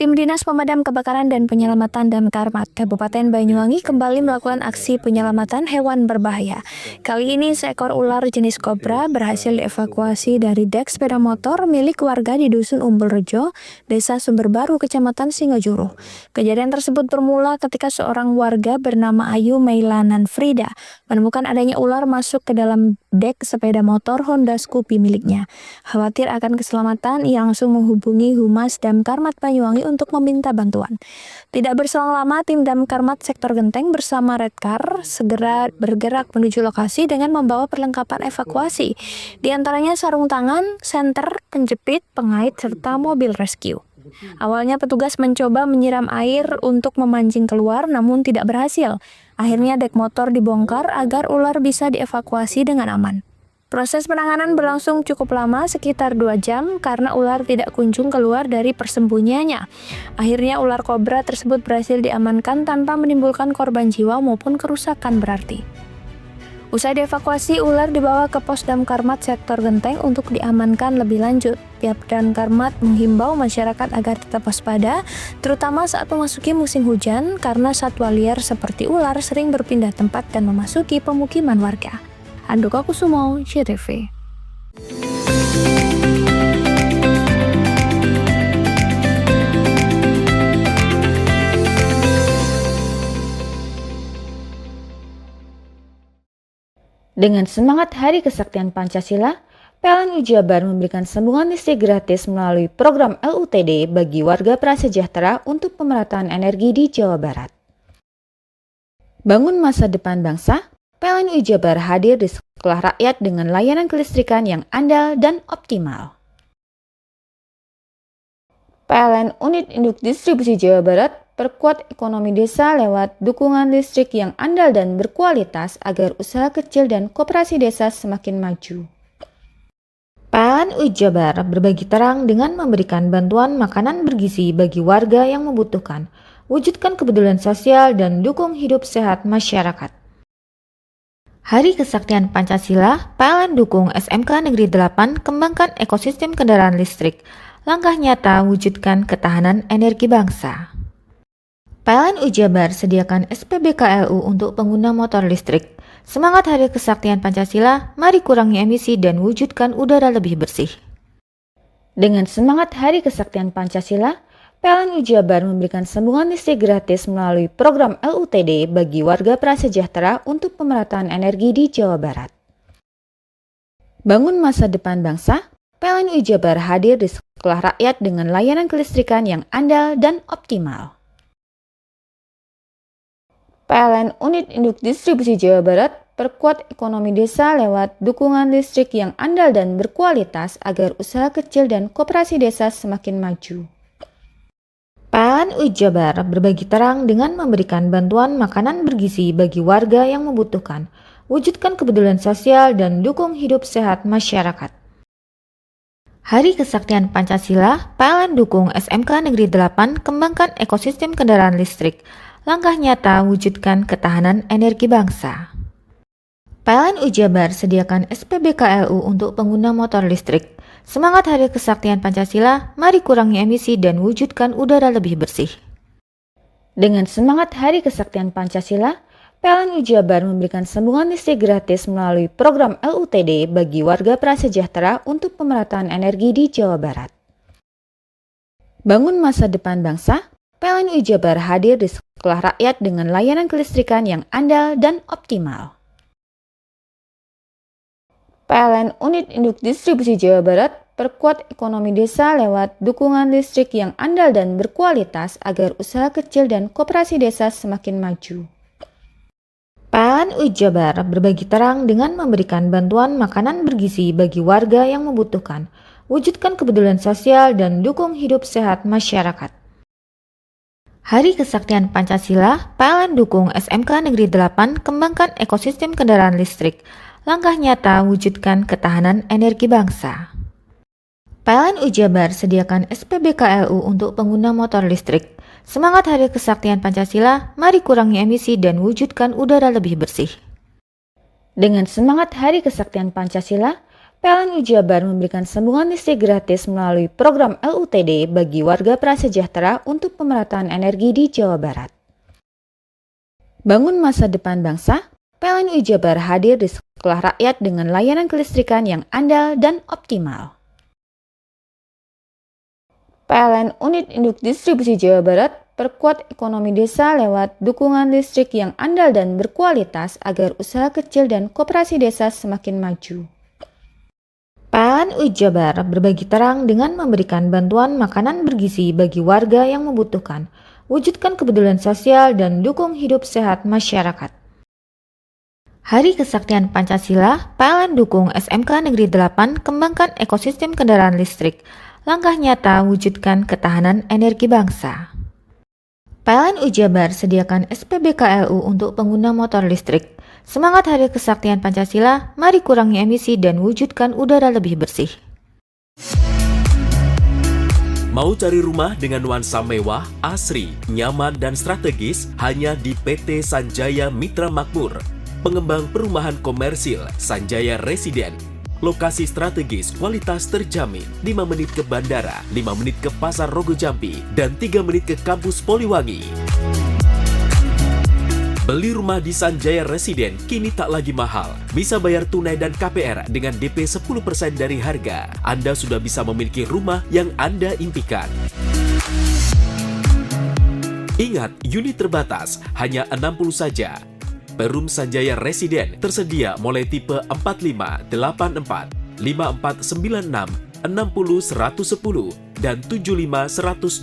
Tim Dinas Pemadam Kebakaran dan Penyelamatan Damkarmat Kabupaten Banyuwangi kembali melakukan aksi penyelamatan hewan berbahaya. Kali ini seekor ular jenis kobra berhasil dievakuasi dari dek sepeda motor milik warga di Dusun Umbulrejo, Desa Sumberbaru, Kecamatan Singojuru. Kejadian tersebut bermula ketika seorang warga bernama Ayu Meilanan Frida menemukan adanya ular masuk ke dalam dek sepeda motor Honda Scoopy miliknya. Khawatir akan keselamatan, ia langsung menghubungi Humas Damkarmat Banyuwangi untuk meminta bantuan. Tidak berselang lama, tim Damkarmat Sektor Genteng bersama Redcar segera bergerak menuju lokasi dengan membawa perlengkapan evakuasi, di antaranya sarung tangan, senter, penjepit, pengait, serta mobil rescue. Awalnya petugas mencoba menyiram air untuk memancing keluar, namun tidak berhasil. Akhirnya dek motor dibongkar agar ular bisa dievakuasi dengan aman. Proses penanganan berlangsung cukup lama, sekitar 2 jam, karena ular tidak kunjung keluar dari persembunyiannya. Akhirnya ular kobra tersebut berhasil diamankan tanpa menimbulkan korban jiwa maupun kerusakan berarti. Usai dievakuasi, ular dibawa ke pos Damkarmat Sektor Genteng untuk diamankan lebih lanjut. Pihak Damkarmat menghimbau masyarakat agar tetap waspada, terutama saat memasuki musim hujan, karena satwa liar seperti ular sering berpindah tempat dan memasuki pemukiman warga. Andoko Kusumo, JTV. Dengan semangat Hari Kesaktian Pancasila, PLN Jabar memberikan sambungan listrik gratis melalui program LUTD bagi warga prasejahtera untuk pemerataan energi di Jawa Barat. Bangun masa depan bangsa, PLN Jabar hadir di sekolah rakyat dengan layanan kelistrikan yang andal dan optimal. PLN Unit Induk Distribusi Jawa Barat perkuat ekonomi desa lewat dukungan listrik yang andal dan berkualitas agar usaha kecil dan koperasi desa semakin maju. PLN Jabar berbagi terang dengan memberikan bantuan makanan bergizi bagi warga yang membutuhkan, wujudkan kepedulian sosial dan dukung hidup sehat masyarakat. Hari Kesaktian Pancasila, PLN dukung SMK Negeri 8 kembangkan ekosistem kendaraan listrik. Langkah nyata wujudkan ketahanan energi bangsa. PLN Jabar sediakan SPBKLU untuk pengguna motor listrik. Semangat Hari Kesaktian Pancasila, mari kurangi emisi dan wujudkan udara lebih bersih. Dengan semangat Hari Kesaktian Pancasila, PLN Jabar memberikan sambungan listrik gratis melalui program LUTD bagi warga prasejahtera untuk pemerataan energi di Jawa Barat. Bangun masa depan bangsa, PLN Jabar hadir di sekolah rakyat dengan layanan kelistrikan yang andal dan optimal. PLN Unit Induk Distribusi Jawa Barat perkuat ekonomi desa lewat dukungan listrik yang andal dan berkualitas agar usaha kecil dan koperasi desa semakin maju. PLN Jabar berbagi terang dengan memberikan bantuan makanan bergizi bagi warga yang membutuhkan, wujudkan kepedulian sosial dan dukung hidup sehat masyarakat. Hari Kesaktian Pancasila, PLN dukung SMK Negeri 8 kembangkan ekosistem kendaraan listrik. Langkah nyata wujudkan ketahanan energi bangsa. PLN Jabar sediakan SPBKLU untuk pengguna motor listrik. Semangat Hari Kesaktian Pancasila, mari kurangi emisi dan wujudkan udara lebih bersih. Dengan semangat Hari Kesaktian Pancasila, PLN Jabar memberikan sambungan listrik gratis melalui program LUTD bagi warga prasejahtera untuk pemerataan energi di Jawa Barat. Bangun masa depan bangsa, PLN Jabar hadir di sekolah rakyat dengan layanan kelistrikan yang andal dan optimal. PLN Unit Induk Distribusi Jawa Barat perkuat ekonomi desa lewat dukungan listrik yang andal dan berkualitas agar usaha kecil dan koperasi desa semakin maju. PLN Jabar berbagi terang dengan memberikan bantuan makanan bergizi bagi warga yang membutuhkan, wujudkan kepedulian sosial dan dukung hidup sehat masyarakat. Hari Kesaktian Pancasila, PLN dukung SMK Negeri 8 kembangkan ekosistem kendaraan listrik. Langkah nyata wujudkan ketahanan energi bangsa. PLN Jabar sediakan SPBKLU untuk pengguna motor listrik. Semangat Hari Kesaktian Pancasila, mari kurangi emisi dan wujudkan udara lebih bersih. Dengan semangat Hari Kesaktian Pancasila, PLN Jabar memberikan sambungan listrik gratis melalui program LUTD bagi warga prasejahtera untuk pemerataan energi di Jawa Barat. Bangun masa depan bangsa, PLN Jabar hadir di sekolah rakyat dengan layanan kelistrikan yang andal dan optimal. PLN Unit Induk Distribusi Jawa Barat perkuat ekonomi desa lewat dukungan listrik yang andal dan berkualitas agar usaha kecil dan koperasi desa semakin maju. PLN Jabar berbagi terang dengan memberikan bantuan makanan bergizi bagi warga yang membutuhkan, wujudkan kepedulian sosial dan dukung hidup sehat masyarakat. Hari Kesaktian Pancasila, PLN dukung SMK Negeri 8 kembangkan ekosistem kendaraan listrik, langkah nyata wujudkan ketahanan energi bangsa. PLN Jabar sediakan SPBKLU untuk pengguna motor listrik. Semangat Hari Kesaktian Pancasila, mari kurangi emisi dan wujudkan udara lebih bersih. Mau cari rumah dengan nuansa mewah, asri, nyaman, dan strategis hanya di PT Sanjaya Mitra Makmur. Pengembang perumahan komersil Sanjaya Residen. Lokasi strategis, kualitas terjamin. 5 menit ke bandara, 5 menit ke Pasar Rogo Jambi, dan 3 menit ke kampus Poliwangi. Beli rumah di Sanjaya Residen kini tak lagi mahal. Bisa bayar tunai dan KPR dengan DP 10% dari harga. Anda sudah bisa memiliki rumah yang Anda impikan. Ingat, unit terbatas, hanya 60 saja. Perum Sanjaya Residen tersedia mulai tipe 45, 84, 5496, 60 110, dan 75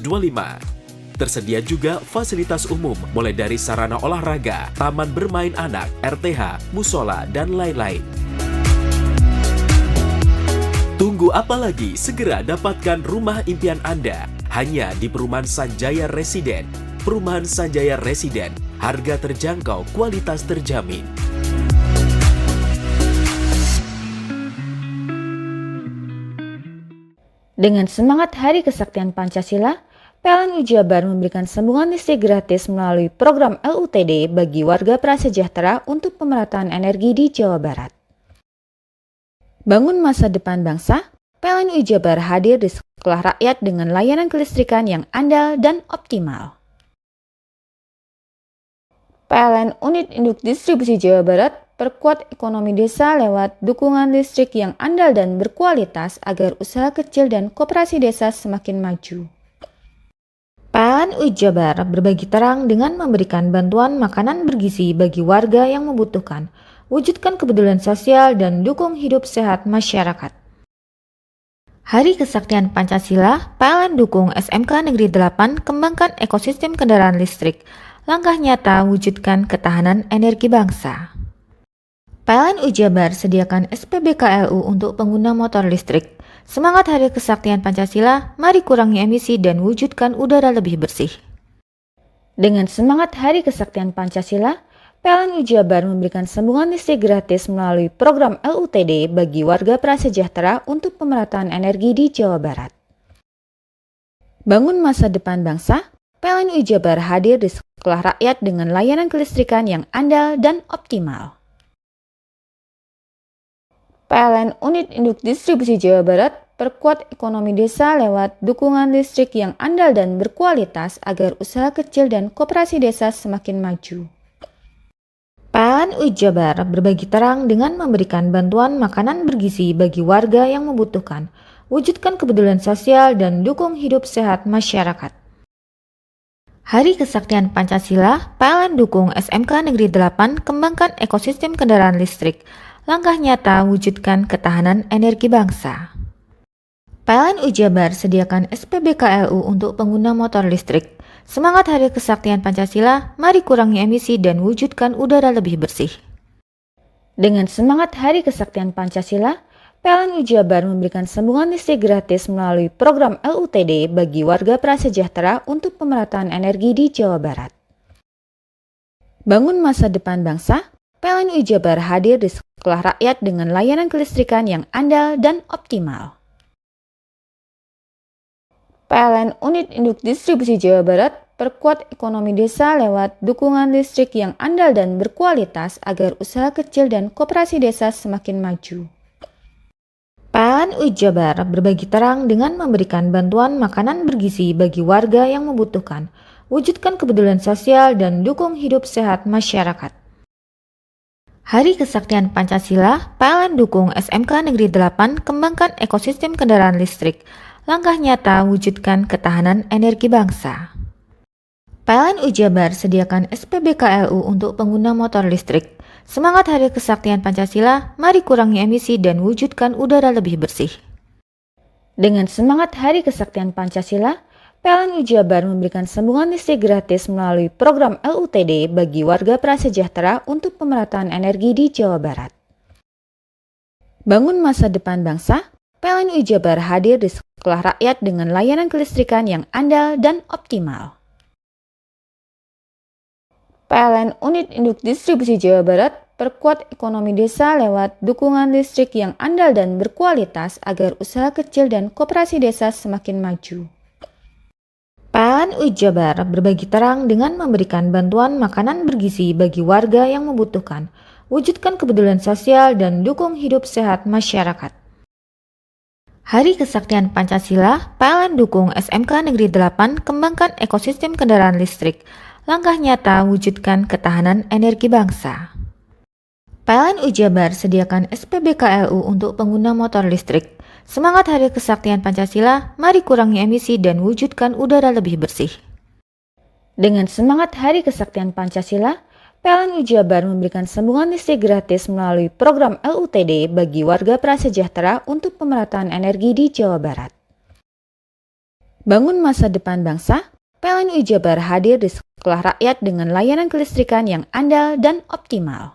125. Tersedia juga fasilitas umum mulai dari sarana olahraga, taman bermain anak, RTH, musola, dan lain-lain. Tunggu apa lagi? Segera dapatkan rumah impian Anda hanya di Perumahan Sanjaya Residen. Perumahan Sanjaya Residen, harga terjangkau, kualitas terjamin. Dengan semangat Hari Kesaktian Pancasila, PLN Jabar memberikan sambungan listrik gratis melalui program LUTD bagi warga prasejahtera untuk pemerataan energi di Jawa Barat. Bangun masa depan bangsa, PLN Jabar hadir di sekolah rakyat dengan layanan kelistrikan yang andal dan optimal. PLN Unit Induk Distribusi Jawa Barat perkuat ekonomi desa lewat dukungan listrik yang andal dan berkualitas agar usaha kecil dan koperasi desa semakin maju. PLN Jabar berbagi terang dengan memberikan bantuan makanan bergizi bagi warga yang membutuhkan, wujudkan kepedulian sosial dan dukung hidup sehat masyarakat. Hari Kesaktian Pancasila, PLN dukung SMK Negeri 8 kembangkan ekosistem kendaraan listrik, langkah nyata wujudkan ketahanan energi bangsa. PLN Jabar sediakan SPBKLU untuk pengguna motor listrik. Semangat Hari Kesaktian Pancasila, mari kurangi emisi dan wujudkan udara lebih bersih. Dengan semangat Hari Kesaktian Pancasila, PLN Jabar memberikan sambungan listrik gratis melalui program LUTD bagi warga prasejahtera untuk pemerataan energi di Jawa Barat. Bangun masa depan bangsa, PLN Jabar hadir di sekolah rakyat dengan layanan kelistrikan yang andal dan optimal. PLN Unit Induk Distribusi Jawa Barat perkuat ekonomi desa lewat dukungan listrik yang andal dan berkualitas agar usaha kecil dan koperasi desa semakin maju. PLN Jabar berbagi terang dengan memberikan bantuan makanan bergizi bagi warga yang membutuhkan, wujudkan kepedulian sosial dan dukung hidup sehat masyarakat. Hari Kesaktian Pancasila, PLN dukung SMK Negeri 8 kembangkan ekosistem kendaraan listrik, langkah nyata wujudkan ketahanan energi bangsa. PLN Jabar sediakan SPBKLU untuk pengguna motor listrik. Semangat Hari Kesaktian Pancasila, mari kurangi emisi dan wujudkan udara lebih bersih. Dengan semangat Hari Kesaktian Pancasila, PLN Jabar memberikan sambungan listrik gratis melalui program LUTD bagi warga prasejahtera untuk pemerataan energi di Jawa Barat. Bangun masa depan bangsa, PLN Jabar hadir di sekolah rakyat dengan layanan kelistrikan yang andal dan optimal. PLN Unit Induk Distribusi Jawa Barat perkuat ekonomi desa lewat dukungan listrik yang andal dan berkualitas agar usaha kecil dan koperasi desa semakin maju. PLN UI Jabar berbagi terang dengan memberikan bantuan makanan bergizi bagi warga yang membutuhkan, wujudkan kepedulian sosial dan dukung hidup sehat masyarakat. Hari Kesaktian Pancasila, PLN dukung SMK Negeri 8 kembangkan ekosistem kendaraan listrik, langkah nyata wujudkan ketahanan energi bangsa. PLN UI Jabar sediakan SPBKLU untuk pengguna motor listrik. Semangat Hari Kesaktian Pancasila, mari kurangi emisi dan wujudkan udara lebih bersih. Dengan semangat Hari Kesaktian Pancasila, PLN UI Jabar memberikan sambungan listrik gratis melalui program LUTD bagi warga prasejahtera untuk pemerataan energi di Jawa Barat. Bangun masa depan bangsa, PLN UI Jabar hadir di sekolah rakyat dengan layanan kelistrikan yang andal dan optimal. PLN Unit Induk Distribusi Jawa Barat perkuat ekonomi desa lewat dukungan listrik yang andal dan berkualitas agar usaha kecil dan koperasi desa semakin maju. PLN UI Jabar berbagi terang dengan memberikan bantuan makanan bergizi bagi warga yang membutuhkan, wujudkan kepedulian sosial dan dukung hidup sehat masyarakat. Hari Kesaktian Pancasila, PLN dukung SMK Negeri 8 kembangkan ekosistem kendaraan listrik, langkah nyata wujudkan ketahanan energi bangsa. PLN UI Jabar sediakan SPBKLU untuk pengguna motor listrik. Semangat Hari Kesaktian Pancasila, mari kurangi emisi dan wujudkan udara lebih bersih. Dengan semangat Hari Kesaktian Pancasila, PLN UI Jabar memberikan sambungan listrik gratis melalui program LUTD bagi warga prasejahtera untuk pemerataan energi di Jawa Barat. Bangun masa depan bangsa, PLN UI Jabar hadir di sekolah rakyat dengan layanan kelistrikan yang andal dan optimal.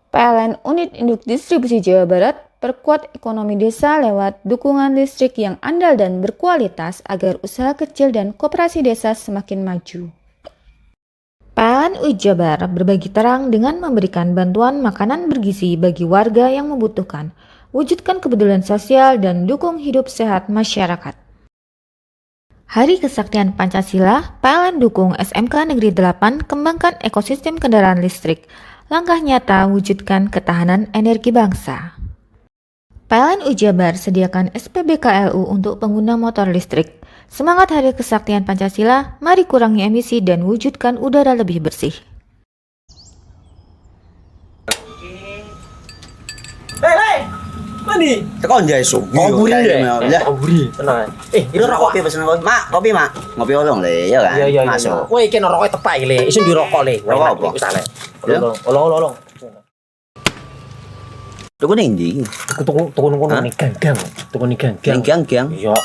PLN Unit Induk Distribusi Jawa Barat perkuat ekonomi desa lewat dukungan listrik yang andal dan berkualitas agar usaha kecil dan koperasi desa semakin maju. PLN UI Jabar berbagi terang dengan memberikan bantuan makanan bergizi bagi warga yang membutuhkan, wujudkan kepedulian sosial dan dukung hidup sehat masyarakat. Hari Kesaktian Pancasila, PLN dukung SMK Negeri 8 kembangkan ekosistem kendaraan listrik, langkah nyata wujudkan ketahanan energi bangsa. PLN UI Jabar sediakan SPBKLU untuk pengguna motor listrik. Semangat Hari Kesaktian Pancasila, mari kurangi emisi dan wujudkan udara lebih bersih. Mandi. Tekan jaya sugi. Koburi ya. Koburi. Tenang. Ini rokok. Kopi pesen kopi. Mak, kopi, Mak. Ngopi olong le, ya kan? Iya. Masuk. Woi, iki rokoknya tepak iki le. Isin dirokok le. Rokok apa? Wis ale. Ya. Olong. Tuku ning ndi? Tuku ning ganggang. Tuku ning ganggang. Ning gang-gang. Iya.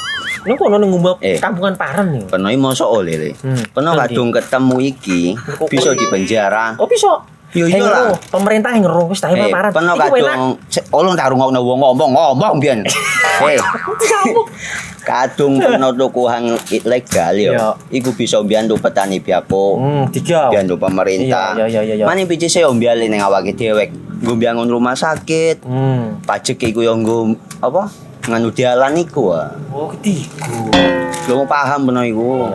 Ning kono ning ngumba Eh. kampungan Paren nih. Peno mosok oleh le. Peno Nanti. kadung ketemu iki bisa dipenjara. Oh bisa. Yo iya lah. Pemerintah yang ngeru wis tahe Paren. Peno Iku enak. kadung olong tak rungokno wong ngomong biyen. Kadung peno tuku hang ilegal Iya. yo. Iku bisa mbiyantu petani biapo. Tiga. Mbiyantu pemerintah. Iya. Mane picise yo mbiale ning awake dhewe. Nggo mbiyangun rumah sakit. Pajak iku yo nggo apa? Nganu dalan iku ah. Oh, ketiga. Lu paham peno iku.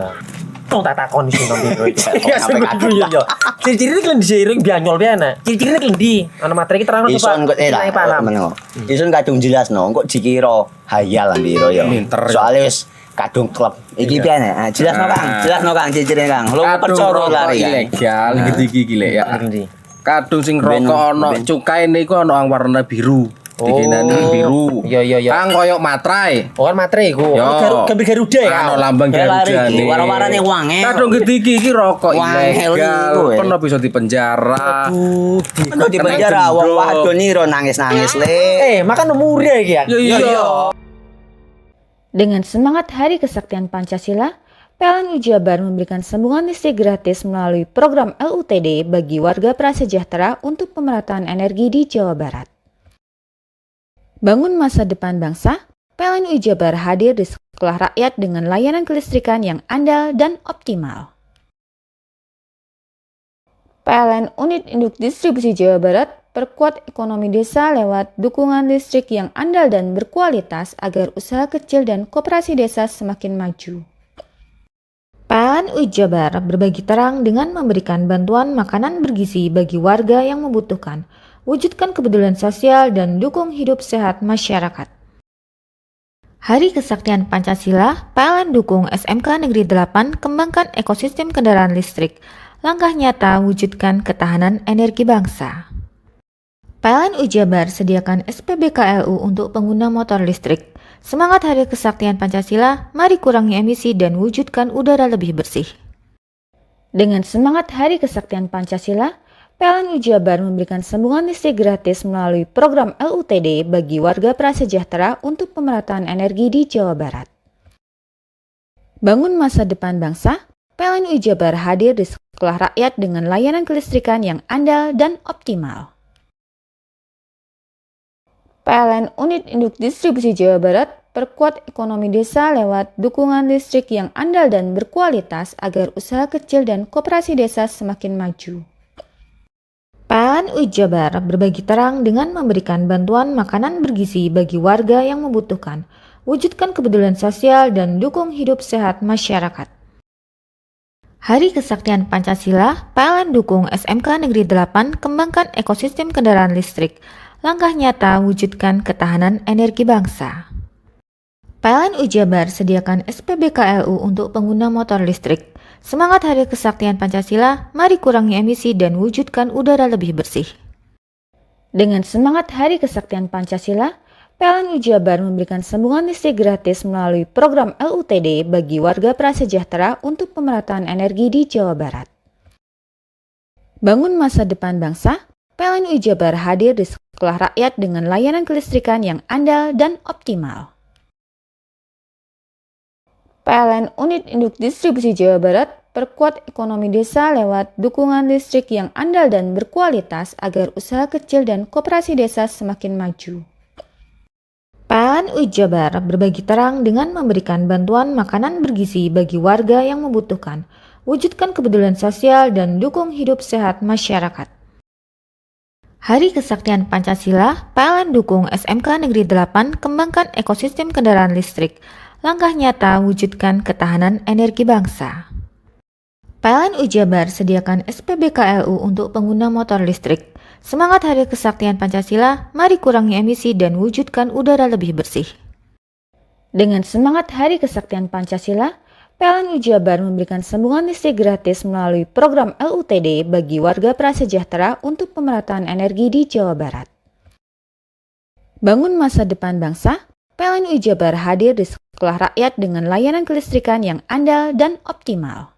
Tong tak takon sing nang biro iki. Iya, Sampe kudu yo. Ciri-cirine klendi seiring bianyol piye ana. Ciri-cirine klendi. Ana materi iki terangno Ison kok Nilai paham. meneng. Ison kadung jelasno kok dikira hayal ambiro ya. Soale wis kadung klub. Iki piye nek? Jelasno Kang, jelasno Kang ciri-cirine Kang. Lu percaya lari kan. ilegal iki lek ya. Klendi. Kadung sing Ben- rokok ono ben- cukae niku ono yang warna biru. Dikenani biru. Iya. Kang koyo matrai. Oh kan materi iku. Yo. Gambar Garuda ya. Ono lambang Lari Garuda iki nih. wara-warane wange. Kadung gede iki rokok Wangel ilegal. iku, eh. Pernah bisa dipenjara. Penuh di penjara wong wadon niro nangis-nangis le. Makan umure iki ya. Iya. Dengan semangat Hari Kesaktian Pancasila, PLN UI Jabar memberikan sambungan listrik gratis melalui program LUTD bagi warga prasejahtera untuk pemerataan energi di Jawa Barat. Bangun masa depan bangsa, PLN UI Jabar hadir di sekolah rakyat dengan layanan kelistrikan yang andal dan optimal. PLN Unit Induk Distribusi Jawa Barat perkuat ekonomi desa lewat dukungan listrik yang andal dan berkualitas agar usaha kecil dan koperasi desa semakin maju. PLN UI Jabar berbagi terang dengan memberikan bantuan makanan bergizi bagi warga yang membutuhkan, wujudkan kepedulian sosial dan dukung hidup sehat masyarakat. Hari Kesaktian Pancasila, PLN dukung SMK Negeri 8 kembangkan ekosistem kendaraan listrik. Langkah nyata wujudkan ketahanan energi bangsa. PLN Jabar sediakan SPBKLU untuk pengguna motor listrik. Semangat Hari Kesaktian Pancasila, mari kurangi emisi dan wujudkan udara lebih bersih. Dengan semangat Hari Kesaktian Pancasila, PLN Jabar memberikan sambungan listrik gratis melalui program LUTD bagi warga prasejahtera untuk pemerataan energi di Jawa Barat. Bangun masa depan bangsa, PLN Jabar hadir di sekolah rakyat dengan layanan kelistrikan yang andal dan optimal. PLN Unit Induk Distribusi Jawa Barat perkuat ekonomi desa lewat dukungan listrik yang andal dan berkualitas agar usaha kecil dan koperasi desa semakin maju. PLN Jabar berbagi terang dengan memberikan bantuan makanan bergizi bagi warga yang membutuhkan, wujudkan kepedulian sosial dan dukung hidup sehat masyarakat. Hari Kesaktian Pancasila, PLN dukung SMK Negeri 8 kembangkan ekosistem kendaraan listrik. Langkah nyata wujudkan ketahanan energi bangsa. PLN Jabar sediakan SPBKLU untuk pengguna motor listrik. Semangat Hari Kesaktian Pancasila, mari kurangi emisi dan wujudkan udara lebih bersih. Dengan semangat Hari Kesaktian Pancasila, PLN Jabar memberikan sambungan listrik gratis melalui program LUTD bagi warga prasejahtera untuk pemerataan energi di Jawa Barat. Bangun masa depan bangsa, PLN Jabar hadir di sekolah rakyat dengan layanan kelistrikan yang andal dan optimal. PLN Unit Induk Distribusi Jawa Barat perkuat ekonomi desa lewat dukungan listrik yang andal dan berkualitas agar usaha kecil dan koperasi desa semakin maju. PLN Jabar berbagi terang dengan memberikan bantuan makanan bergizi bagi warga yang membutuhkan, wujudkan kepedulian sosial dan dukung hidup sehat masyarakat. Hari Kesaktian Pancasila, PLN dukung SMK Negeri 8 kembangkan ekosistem kendaraan listrik. Langkah nyata wujudkan ketahanan energi bangsa. PLN Jabar sediakan SPBKLU untuk pengguna motor listrik. Semangat Hari Kesaktian Pancasila, mari kurangi emisi dan wujudkan udara lebih bersih. Dengan semangat Hari Kesaktian Pancasila, PLN Jabar memberikan sambungan listrik gratis melalui program LUTD bagi warga prasejahtera untuk pemerataan energi di Jawa Barat. Bangun masa depan bangsa, PLN Jabar hadir di sekolah rakyat dengan layanan kelistrikan yang andal dan optimal.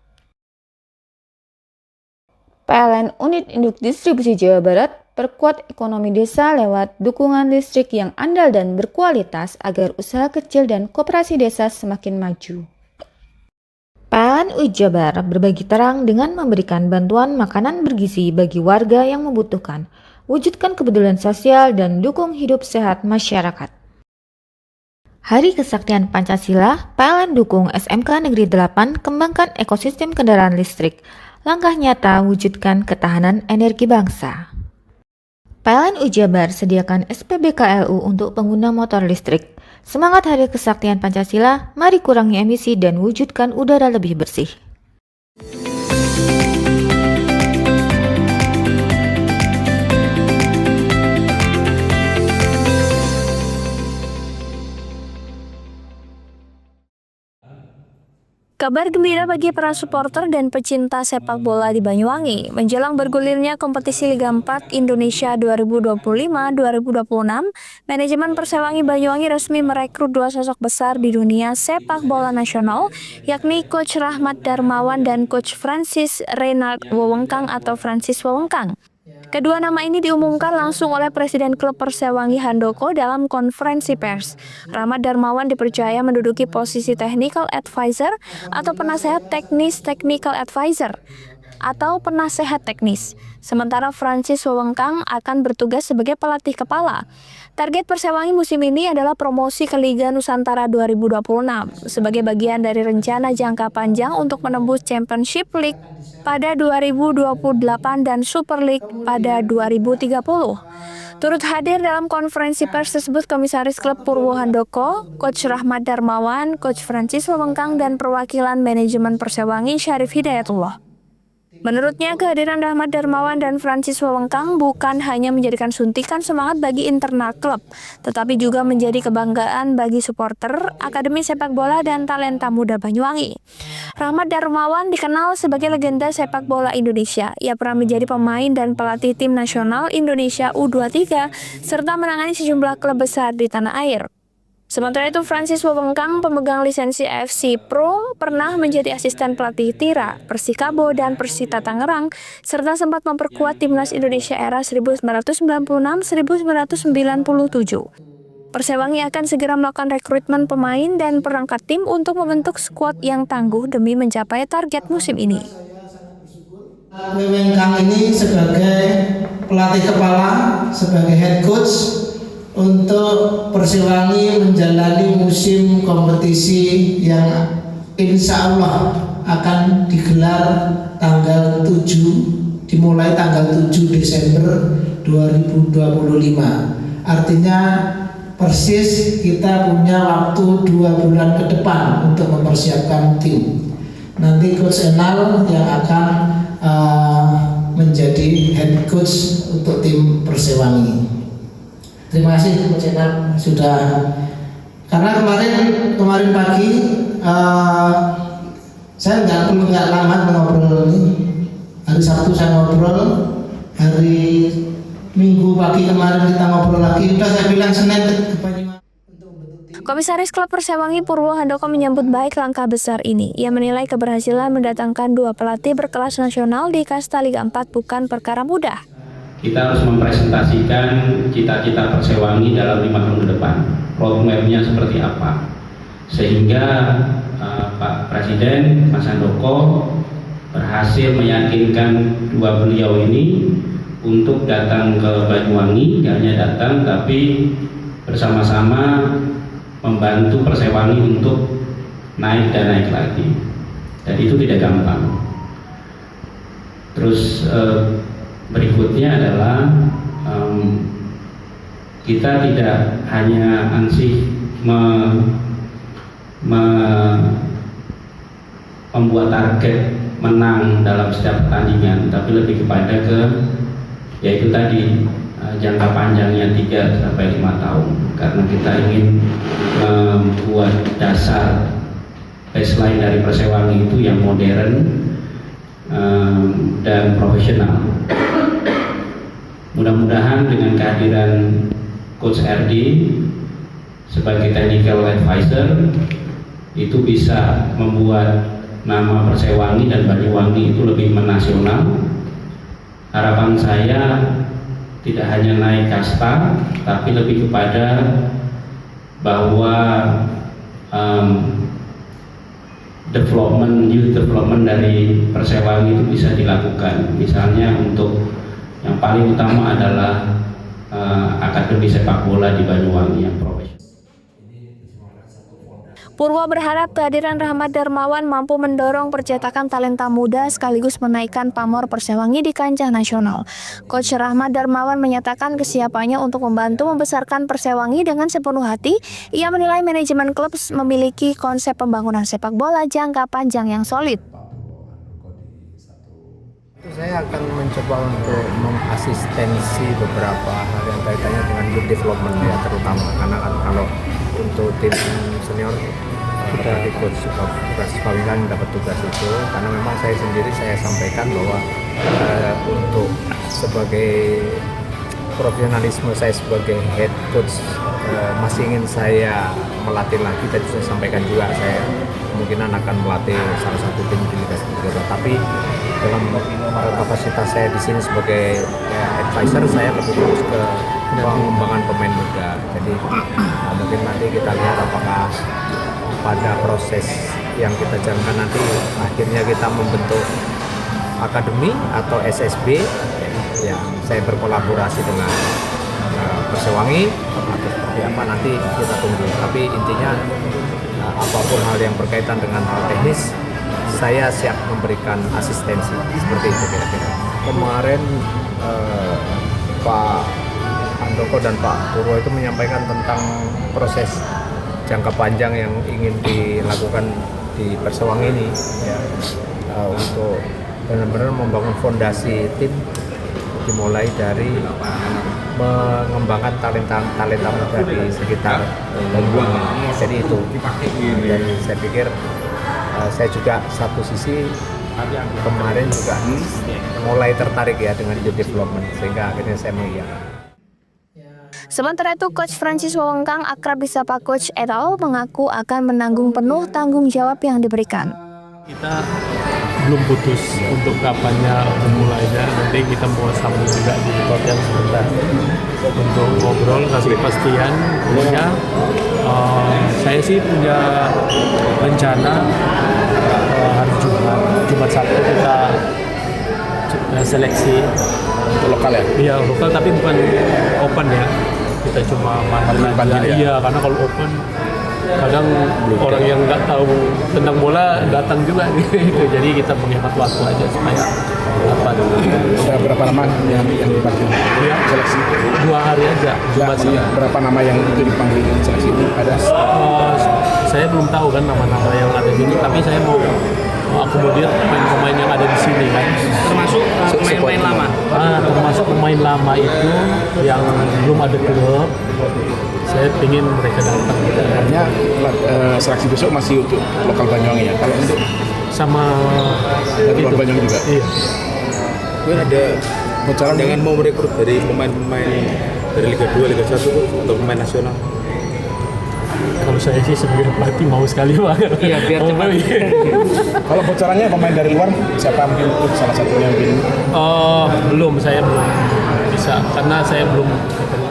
PLN Unit Induk Distribusi Jawa Barat perkuat ekonomi desa lewat dukungan listrik yang andal dan berkualitas agar usaha kecil dan koperasi desa semakin maju. PLN Jabar berbagi terang dengan memberikan bantuan makanan bergizi bagi warga yang membutuhkan, wujudkan kepedulian sosial dan dukung hidup sehat masyarakat. Hari Kesaktian Pancasila, PLN dukung SMK Negeri 8 kembangkan ekosistem kendaraan listrik. Langkah nyata wujudkan ketahanan energi bangsa. PLN Jabar sediakan SPBKLU untuk pengguna motor listrik. Semangat Hari Kesaktian Pancasila, mari kurangi emisi dan wujudkan udara lebih bersih. Kabar gembira bagi para supporter dan pecinta sepak bola di Banyuwangi. Menjelang bergulirnya kompetisi Liga 4 Indonesia 2025-2026, manajemen Persewangi Banyuwangi resmi merekrut dua sosok besar di dunia sepak bola nasional, yakni Coach Rahmat Darmawan dan Coach Francis Reynald Wewengkang atau Francis Wewengkang. Kedua nama ini diumumkan langsung oleh Presiden Klub Persewangi Handoko dalam konferensi pers. Rahmat Darmawan dipercaya menduduki posisi Technical Advisor atau penasehat teknis Technical Advisor atau penasehat teknis. Sementara Francis Wewengkang akan bertugas sebagai pelatih kepala. Target Persewangi musim ini adalah promosi ke Liga Nusantara 2026 sebagai bagian dari rencana jangka panjang untuk menembus Championship League pada 2028 dan Super League pada 2030. Turut hadir dalam konferensi pers tersebut Komisaris Klub Purwo Handoko, Coach Rahmat Darmawan, Coach Francis Wewengkang, dan perwakilan manajemen Persewangi Syarif Hidayatullah. Menurutnya, kehadiran Rahmat Darmawan dan Francis Wawengkang bukan hanya menjadikan suntikan semangat bagi internal klub, tetapi juga menjadi kebanggaan bagi supporter, akademi sepak bola, dan talenta muda Banyuwangi. Rahmat Darmawan dikenal sebagai legenda sepak bola Indonesia. Ia pernah menjadi pemain dan pelatih tim nasional Indonesia U23, serta menangani sejumlah klub besar di tanah air. Sementara itu, Francis Wawengkang, pemegang lisensi AFC Pro, pernah menjadi asisten pelatih Tira, Persikabo, dan Persita Tangerang, serta sempat memperkuat timnas Indonesia era 1996-1997. Persewangi akan segera melakukan rekrutmen pemain dan perangkat tim untuk membentuk skuad yang tangguh demi mencapai target musim ini. Wawengkang ini sebagai pelatih kepala, sebagai head coach, untuk Persewangi menjalani musim kompetisi yang insya Allah akan digelar tanggal 7, dimulai tanggal 7 Desember 2025. Artinya persis kita punya waktu 2 bulan ke depan untuk mempersiapkan tim. Nanti Coach Enal yang akan menjadi head coach untuk tim Persewangi. Terima kasih Coach Enal sudah, karena kemarin pagi saya nggak lama ngobrol ini. Hari Sabtu saya ngobrol, hari Minggu pagi kemarin kita ngobrol lagi. Udah saya bilang Senin ke Banyuwangi. Komisaris Klub Persewangi Purwo Handoko menyambut baik langkah besar ini. Ia menilai keberhasilan mendatangkan 2 pelatih berkelas nasional di kasta Liga 4 bukan perkara mudah. Kita harus mempresentasikan cita-cita Persewangi dalam 5 tahun ke depan, roadmap-nya seperti apa, sehingga Pak Presiden Mas Handoko berhasil meyakinkan 2 beliau ini untuk datang ke Banyuwangi, tidak hanya datang tapi bersama-sama membantu Persewangi untuk naik dan naik lagi, dan itu tidak gampang. Terus berikutnya adalah kita tidak hanya ansih membuat target menang dalam setiap pertandingan, tapi lebih kepada yaitu tadi jangka panjangnya 3 sampai 5 tahun, karena kita ingin membuat dasar baseline dari Persewangi itu yang modern dan profesional. Mudah-mudahan dengan kehadiran Coach RD sebagai technical advisor itu bisa membuat nama Persewangi dan Banyuwangi itu lebih menasional. Harapan saya tidak hanya naik kasta, tapi lebih kepada bahwa youth development dari Persewangi itu bisa dilakukan. Misalnya untuk yang paling utama adalah akademi sepak bola di Banyuwangi yang profesional. Purwo berharap kehadiran Rahmat Darmawan mampu mendorong percetakan talenta muda sekaligus menaikkan pamor Persewangi di kancah nasional. Coach Rahmat Darmawan menyatakan kesiapannya untuk membantu membesarkan Persewangi dengan sepenuh hati. Ia menilai manajemen klub memiliki konsep pembangunan sepak bola jangka panjang yang solid. Saya akan mencoba untuk mengasistensi beberapa hal yang kaitannya dengan youth development ya, terutama karena kan kalau untuk tim senior kita ikut Persewangi dapat tugas itu, karena memang saya sendiri saya sampaikan bahwa untuk sebagai profesionalisme saya sebagai head coach masih ingin saya melatih lagi. Tadi saya sampaikan juga saya kemungkinan akan melatih salah satu tim di Liga 3, tapi dalam kapasitas saya di sini sebagai advisor, saya lebih fokus ke pengembangan pemain muda. Jadi mungkin nanti kita lihat apakah pada proses yang kita jalankan nanti akhirnya kita membentuk akademi atau SSB. Ya, saya berkolaborasi dengan Persewangi atau seperti apa nanti kita tunggu. Tapi intinya apapun hal yang berkaitan dengan hal teknis, saya siap memberikan asistensi seperti itu kira-kira. Kemarin Pak Handoko dan Pak Purwo itu menyampaikan tentang proses jangka panjang yang ingin dilakukan di Persewangi ini ya, untuk benar-benar membangun fondasi tim, dimulai dari mengembangkan talenta muda di sekitar Banyuwangi. Jadi itu, dan saya pikir saya juga satu sisi kemarin juga mulai tertarik ya dengan youth development, sehingga akhirnya saya melihat. Sementara itu, Coach Francis Wawengkang, akrab disapa Coach et al., mengaku akan menanggung penuh tanggung jawab yang diberikan. Kita belum putus untuk kapannya memulainya, nanti kita mau sambung juga di hotel sebentar untuk ngobrol, kasih kepastian. Pokoknya saya sih punya rencana hari Jumat Sabtu kita seleksi Untuk lokal ya? Iya lokal, tapi bukan open ya, kita cuma main aja. Iya, karena kalau open kadang orang yang nggak tahu tentang bola datang juga gitu. Jadi kita menghemat waktu aja supaya dapat. Berapa nama yang dipanggil Ya, seleksi? 2 hari aja. Berapa nama yang itu dipanggil seleksi itu ada? Saya belum tahu kan nama-nama yang ada di sini, tapi saya mau akomodir pemain-pemain yang ada di sini kan. Termasuk pemain lama. Termasuk pemain lama itu yang belum ada klub. Saya ingin mereka datang. Artinya seleksi besok masih untuk lokal Banyuwangi ya. Kalau untuk sama dari luar Banyuwangi juga. Iya. Mungkin ada bocoran dengan mau merekrut dari pemain-pemain dari Liga 2, Liga 1 atau pemain nasional. Kalau saya sih sebagai pelatih mau sekali banget. Iya, biar cepat. Kalau bocorannya pemain dari luar siapa mungkin salah satunya mungkin? Saya belum bisa karena saya belum ketemu.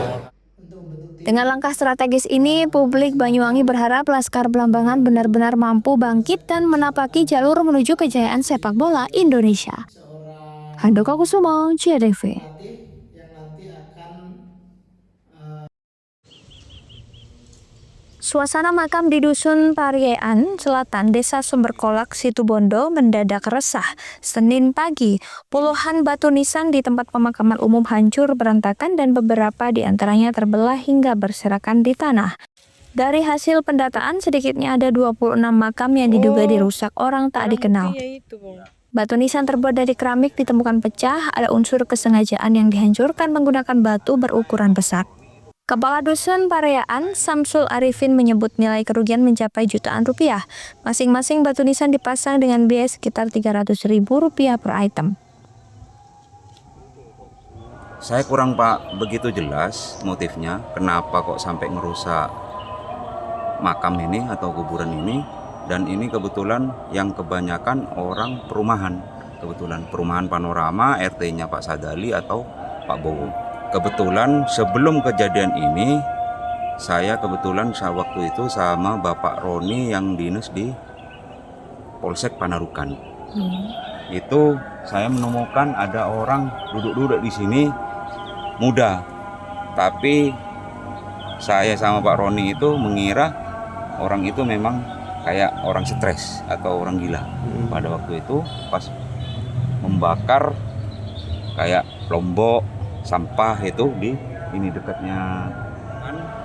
Dengan langkah strategis ini, publik Banyuwangi berharap Laskar Blambangan benar-benar mampu bangkit dan menapaki jalur menuju kejayaan sepak bola Indonesia. Handoko Kusumo, JDV. Suasana makam di Dusun Pariean, Selatan, Desa Sumberkolak, Situbondo mendadak resah. Senin pagi, puluhan batu nisan di tempat pemakaman umum hancur berantakan dan beberapa di antaranya terbelah hingga berserakan di tanah. Dari hasil pendataan, sedikitnya ada 26 makam yang diduga dirusak orang tak dikenal. Batu nisan terbuat dari keramik ditemukan pecah, ada unsur kesengajaan yang dihancurkan menggunakan batu berukuran besar. Kepala Dusun Pariean, Samsul Arifin, menyebut nilai kerugian mencapai jutaan rupiah. Masing-masing batu nisan dipasang dengan biaya sekitar Rp300.000 per item. Saya kurang begitu jelas motifnya, kenapa kok sampai ngerusak makam ini atau kuburan ini. Dan ini kebetulan yang kebanyakan orang perumahan. Kebetulan perumahan Panorama, RT-nya Pak Sadali atau Pak Bowo. Kebetulan sebelum kejadian ini, saya kebetulan waktu itu sama Bapak Roni yang dinas di Polsek Panarukan. Itu saya menemukan ada orang duduk-duduk di sini muda. Tapi saya sama Pak Roni itu mengira orang itu memang kayak orang stres atau orang gila. Pada waktu itu pas membakar kayak lombok sampah itu di ini dekatnya.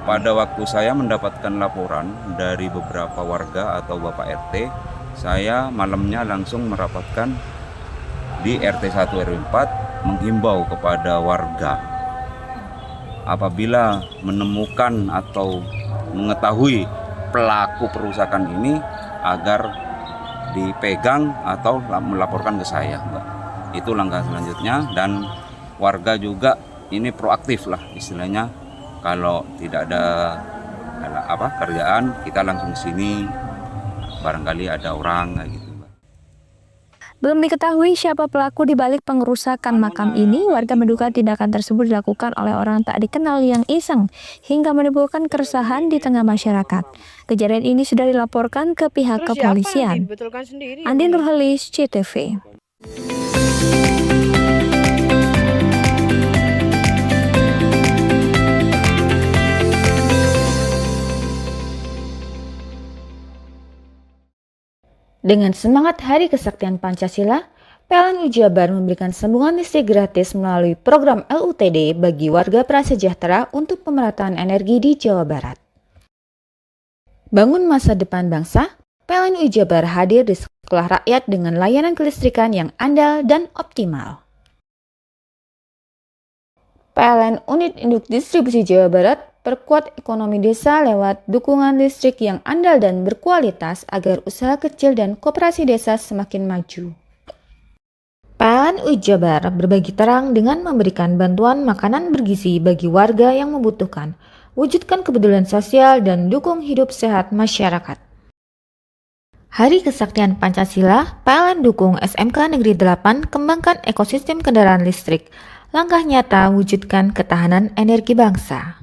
Pada waktu saya mendapatkan laporan dari beberapa warga atau Bapak RT, saya malamnya langsung merapatkan di RT 1 RW 4 menghimbau kepada warga apabila menemukan atau mengetahui pelaku perusakan ini agar dipegang atau melaporkan ke saya, Mbak. Itu langkah selanjutnya, dan warga juga ini proaktif lah istilahnya, kalau tidak ada kerjaan kita langsung ke sini, barangkali ada orang kayak gitu. Belum diketahui siapa pelaku di balik pengerusakan makam ini. Warga menduga tindakan tersebut dilakukan oleh orang tak dikenal yang iseng hingga menimbulkan keresahan di tengah masyarakat. Kejadian ini sudah dilaporkan ke pihak kepolisian. Andi Nurhalis, CTV. Dengan semangat Hari Kesaktian Pancasila, PLN Jabar memberikan sambungan listrik gratis melalui program LUTD bagi warga prasejahtera untuk pemerataan energi di Jawa Barat. Bangun masa depan bangsa, PLN UI Jabar hadir di sekolah rakyat dengan layanan kelistrikan yang andal dan optimal. PLN Unit Induk Distribusi Jawa Barat perkuat ekonomi desa lewat dukungan listrik yang andal dan berkualitas agar usaha kecil dan koperasi desa semakin maju. PLN UI Jabar berbagi terang dengan memberikan bantuan makanan bergizi bagi warga yang membutuhkan, wujudkan kepedulian sosial dan dukung hidup sehat masyarakat. Hari Kesaktian Pancasila, PLN dukung SMK Negeri 8 kembangkan ekosistem kendaraan listrik, langkah nyata wujudkan ketahanan energi bangsa.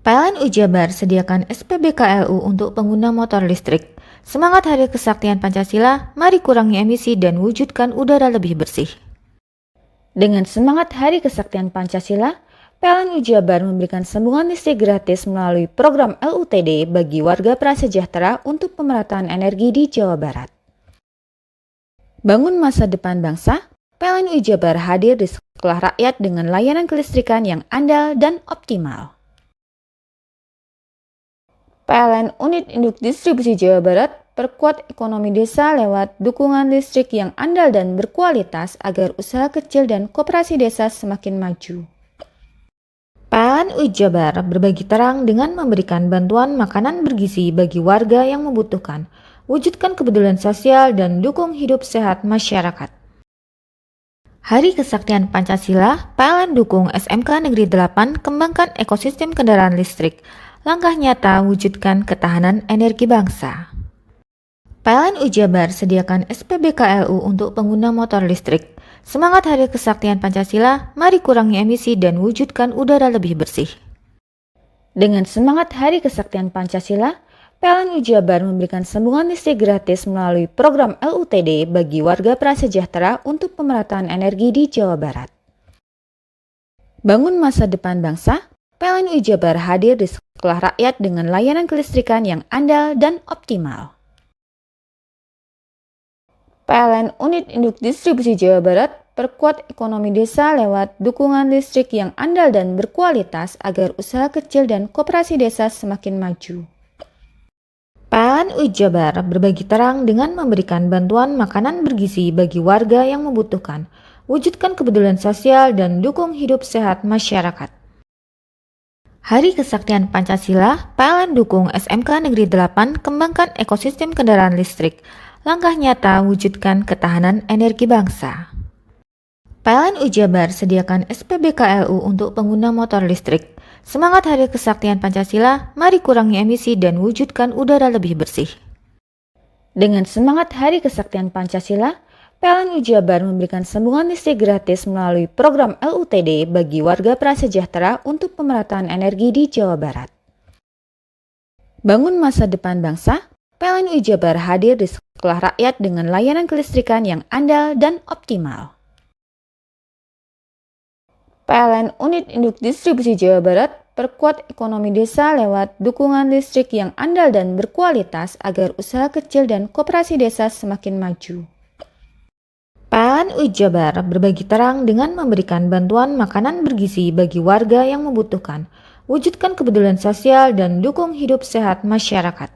PLN UI Jabar sediakan SPBKLU untuk pengguna motor listrik. Semangat Hari Kesaktian Pancasila, mari kurangi emisi dan wujudkan udara lebih bersih. Dengan semangat Hari Kesaktian Pancasila, PLN UI Jabar memberikan sambungan listrik gratis melalui program LUTD bagi warga prasejahtera untuk pemerataan energi di Jawa Barat. Bangun masa depan bangsa, PLN UI Jabar hadir di sekolah rakyat dengan layanan kelistrikan yang andal dan optimal. PLN Unit Induk Distribusi Jawa Barat perkuat ekonomi desa lewat dukungan listrik yang andal dan berkualitas agar usaha kecil dan koperasi desa semakin maju. PLN UI Jabar berbagi terang dengan memberikan bantuan makanan bergizi bagi warga yang membutuhkan, wujudkan kepedulian sosial dan dukung hidup sehat masyarakat. Hari Kesaktian Pancasila, PLN dukung SMK Negeri 8 kembangkan ekosistem kendaraan listrik, langkah nyata wujudkan ketahanan energi bangsa. PLN UI Jabar sediakan SPBKLU untuk pengguna motor listrik. Semangat Hari Kesaktian Pancasila, mari kurangi emisi dan wujudkan udara lebih bersih. Dengan semangat Hari Kesaktian Pancasila, PLN UI Jabar memberikan sambungan listrik gratis melalui program LUTD bagi warga prasejahtera untuk pemerataan energi di Jawa Barat. Bangun masa depan bangsa, PLN UI Jabar hadir di sekolah rakyat dengan layanan kelistrikan yang andal dan optimal. PLN Unit Induk Distribusi Jawa Barat perkuat ekonomi desa lewat dukungan listrik yang andal dan berkualitas agar usaha kecil dan koperasi desa semakin maju. PLN UI Jabar berbagi terang dengan memberikan bantuan makanan bergizi bagi warga yang membutuhkan, wujudkan kepedulian sosial dan dukung hidup sehat masyarakat. Hari Kesaktian Pancasila, PLN dukung SMK Negeri 8 kembangkan ekosistem kendaraan listrik, langkah nyata wujudkan ketahanan energi bangsa. PLN UI Jabar sediakan SPBKLU untuk pengguna motor listrik. Semangat Hari Kesaktian Pancasila, mari kurangi emisi dan wujudkan udara lebih bersih. Dengan semangat Hari Kesaktian Pancasila, PLN UI Jabar memberikan sambungan listrik gratis melalui program LUTD bagi warga prasejahtera untuk pemerataan energi di Jawa Barat. Bangun masa depan bangsa, PLN UI Jabar hadir di sekolah rakyat dengan layanan kelistrikan yang andal dan optimal. PLN Unit Induk Distribusi Jawa Barat perkuat ekonomi desa lewat dukungan listrik yang andal dan berkualitas agar usaha kecil dan koperasi desa semakin maju. PLN UI Jabar berbagi terang dengan memberikan bantuan makanan bergizi bagi warga yang membutuhkan, wujudkan kepedulian sosial dan dukung hidup sehat masyarakat.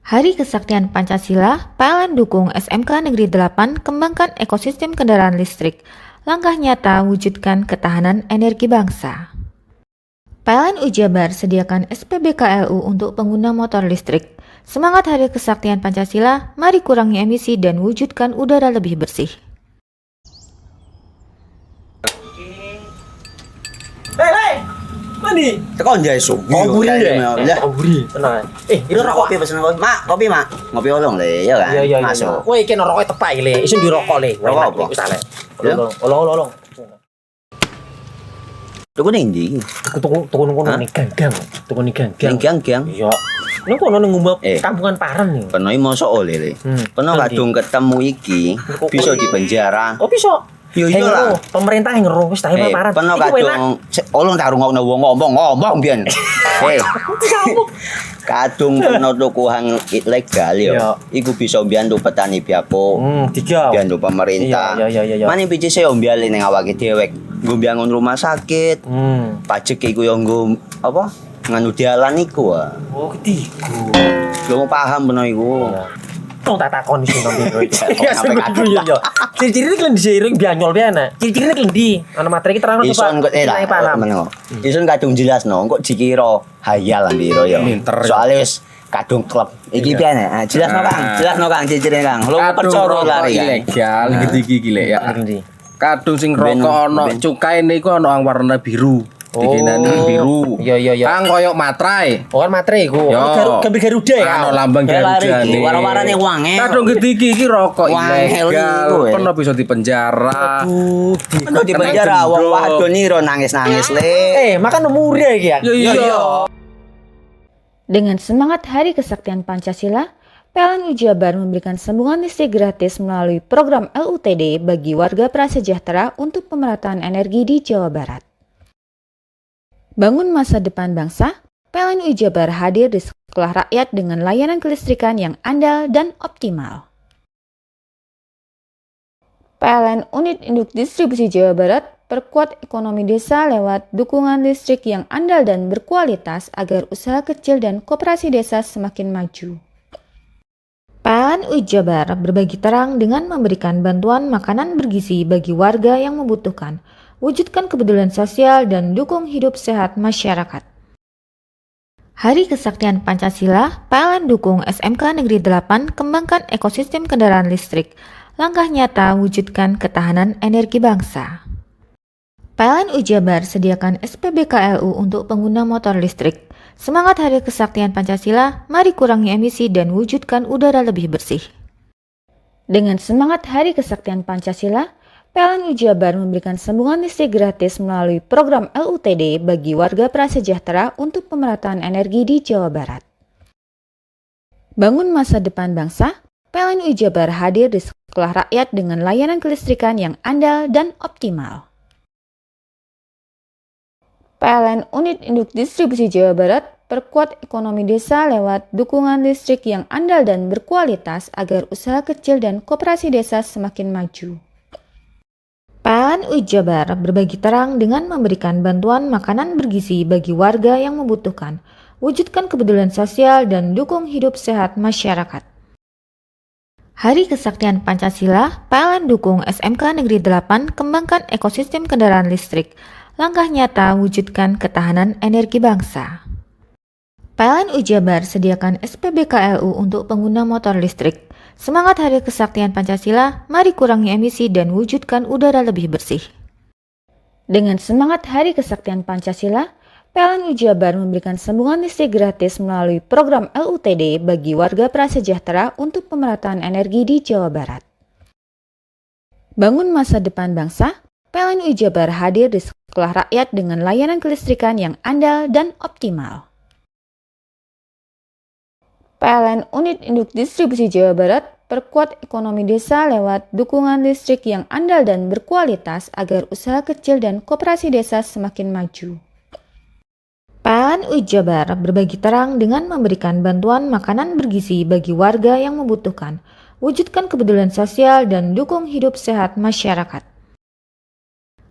Hari Kesaktian Pancasila, PLN dukung SMK Negeri 8 kembangkan ekosistem kendaraan listrik, langkah nyata wujudkan ketahanan energi bangsa. PLN UI Jabar sediakan SPBKLU untuk pengguna motor listrik. Semangat Hari Kesaktian Pancasila, mari kurangi emisi dan wujudkan udara lebih bersih. Hei, mandi. Tekan jaya su. Ngobrol ya. Ngobrol, tenang. Ini rokok. Kopi pesen kopi. Mak, kopi mak. Ngopi olong le, ya kan? Iya. Masuk. Woi, kena rokok tepak le. Isun di rokok le. Rokok apa? Wis ale. Olong. Tuku ning ndi? Tuku ning ganggang. Tuku ning ganggang. Ning gang-gang. Iya. Ning kono ning ngumba kampungan Paren nih. Kono iki mosok oleh le. Kono kadung ketemu iki bisa dipenjara. Oh, bisa. Yo iya lah. Pemerintah yang ngeru wis tahe Paren. Kono kadung olong tak rungokno wong ngomong biyen. Kadung kena tuku hang ilegal yo. Iku bisa mbiyantu petani biako. Mbiyantu pemerintah. Iya. Mane pici se ombyale ning awake dhewek. Nggo mbiyangun rumah sakit. Pajak iku yo nggo apa? nganu dialan iku ah. Oh, ketiku. Lu paham bener iku. Tong tak takon iso nang biro iki. Ya Sampai sing yo. Ciri-cirine klendi seiring bianyol piana. Ciricirine klendi. Ana materi iki terang coba. Ison kok meneng. Ison kadung jelasno kok dikira hayal biro yo. Soale wis kadung klub. Iki piye nek? Jelasno Kang. Jelasno Kang ciri-cirine Kang. Lu percaya lari kan. Ilegal iki lek ya. Kadung sing rokok ana cukaine iku ana warna biru. Dikenani biru. Iya. Kang koyo matrai. Oh kan materi iku. Gambar Garuda ya. Ana lambang Garuda iki. Warna-warnane wangel. Kadung iki rokok ilegal. Pernah bisa dipenjara. Aduh, di penjara wong wadon iro nangis-nangis le. makan murah iki ya. Iya. Dengan semangat Hari Kesaktian Pancasila, PLN Jabar memberikan sambungan listrik gratis melalui program LUTD bagi warga prasejahtera untuk pemerataan energi di Jawa Barat. Bangun masa depan bangsa, PLN Jabar hadir di sekolah rakyat dengan layanan kelistrikan yang andal dan optimal. PLN Unit Induk Distribusi Jawa Barat perkuat ekonomi desa lewat dukungan listrik yang andal dan berkualitas agar usaha kecil dan koperasi desa semakin maju. PLN Jabar berbagi terang dengan memberikan bantuan makanan bergizi bagi warga yang membutuhkan, wujudkan kepedulian sosial dan dukung hidup sehat masyarakat. Hari Kesaktian Pancasila, PLN dukung SMK Negeri 8 kembangkan ekosistem kendaraan listrik. Langkah nyata wujudkan ketahanan energi bangsa. PLN Jabar sediakan SPBKLU untuk pengguna motor listrik. Semangat Hari Kesaktian Pancasila, mari kurangi emisi dan wujudkan udara lebih bersih. Dengan semangat Hari Kesaktian Pancasila, PLN Jabar memberikan sambungan listrik gratis melalui program LUTD bagi warga prasejahtera untuk pemerataan energi di Jawa Barat. Bangun masa depan bangsa, PLN Jabar hadir di sekolah rakyat dengan layanan kelistrikan yang andal dan optimal. PLN Unit Induk Distribusi Jawa Barat perkuat ekonomi desa lewat dukungan listrik yang andal dan berkualitas agar usaha kecil dan koperasi desa semakin maju. PLN Jabar berbagi terang dengan memberikan bantuan makanan bergizi bagi warga yang membutuhkan, wujudkan kepedulian sosial dan dukung hidup sehat masyarakat. Hari Kesaktian Pancasila, PLN dukung SMK Negeri 8 kembangkan ekosistem kendaraan listrik. Langkah nyata wujudkan ketahanan energi bangsa. PLN Jabar sediakan SPBKLU untuk pengguna motor listrik. Semangat Hari Kesaktian Pancasila, mari kurangi emisi dan wujudkan udara lebih bersih. Dengan semangat Hari Kesaktian Pancasila, PLN Jabar memberikan sambungan listrik gratis melalui program LUTD bagi warga prasejahtera untuk pemerataan energi di Jawa Barat. Bangun masa depan bangsa, PLN Jabar hadir di sekolah rakyat dengan layanan kelistrikan yang andal dan optimal. PLN Unit Induk Distribusi Jawa Barat perkuat ekonomi desa lewat dukungan listrik yang andal dan berkualitas agar usaha kecil dan koperasi desa semakin maju. PLN Jabar berbagi terang dengan memberikan bantuan makanan bergizi bagi warga yang membutuhkan, wujudkan kepedulian sosial dan dukung hidup sehat masyarakat.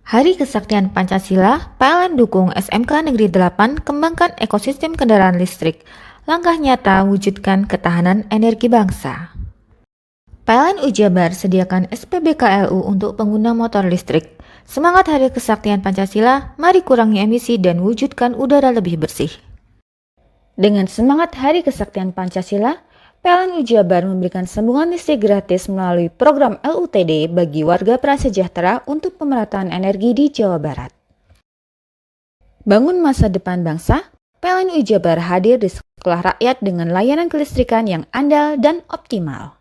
Hari Kesaktian Pancasila, PLN dukung SMK Negeri 8 kembangkan ekosistem kendaraan listrik. Langkah nyata wujudkan ketahanan energi bangsa. PLN Jabar sediakan SPBKLU untuk pengguna motor listrik. Semangat Hari Kesaktian Pancasila, mari kurangi emisi dan wujudkan udara lebih bersih. Dengan semangat Hari Kesaktian Pancasila, PLN Jabar memberikan sambungan listrik gratis melalui program LUTD bagi warga prasejahtera untuk pemerataan energi di Jawa Barat. Bangun masa depan bangsa, PLN Jabar hadir di sekolah rakyat dengan layanan kelistrikan yang andal dan optimal.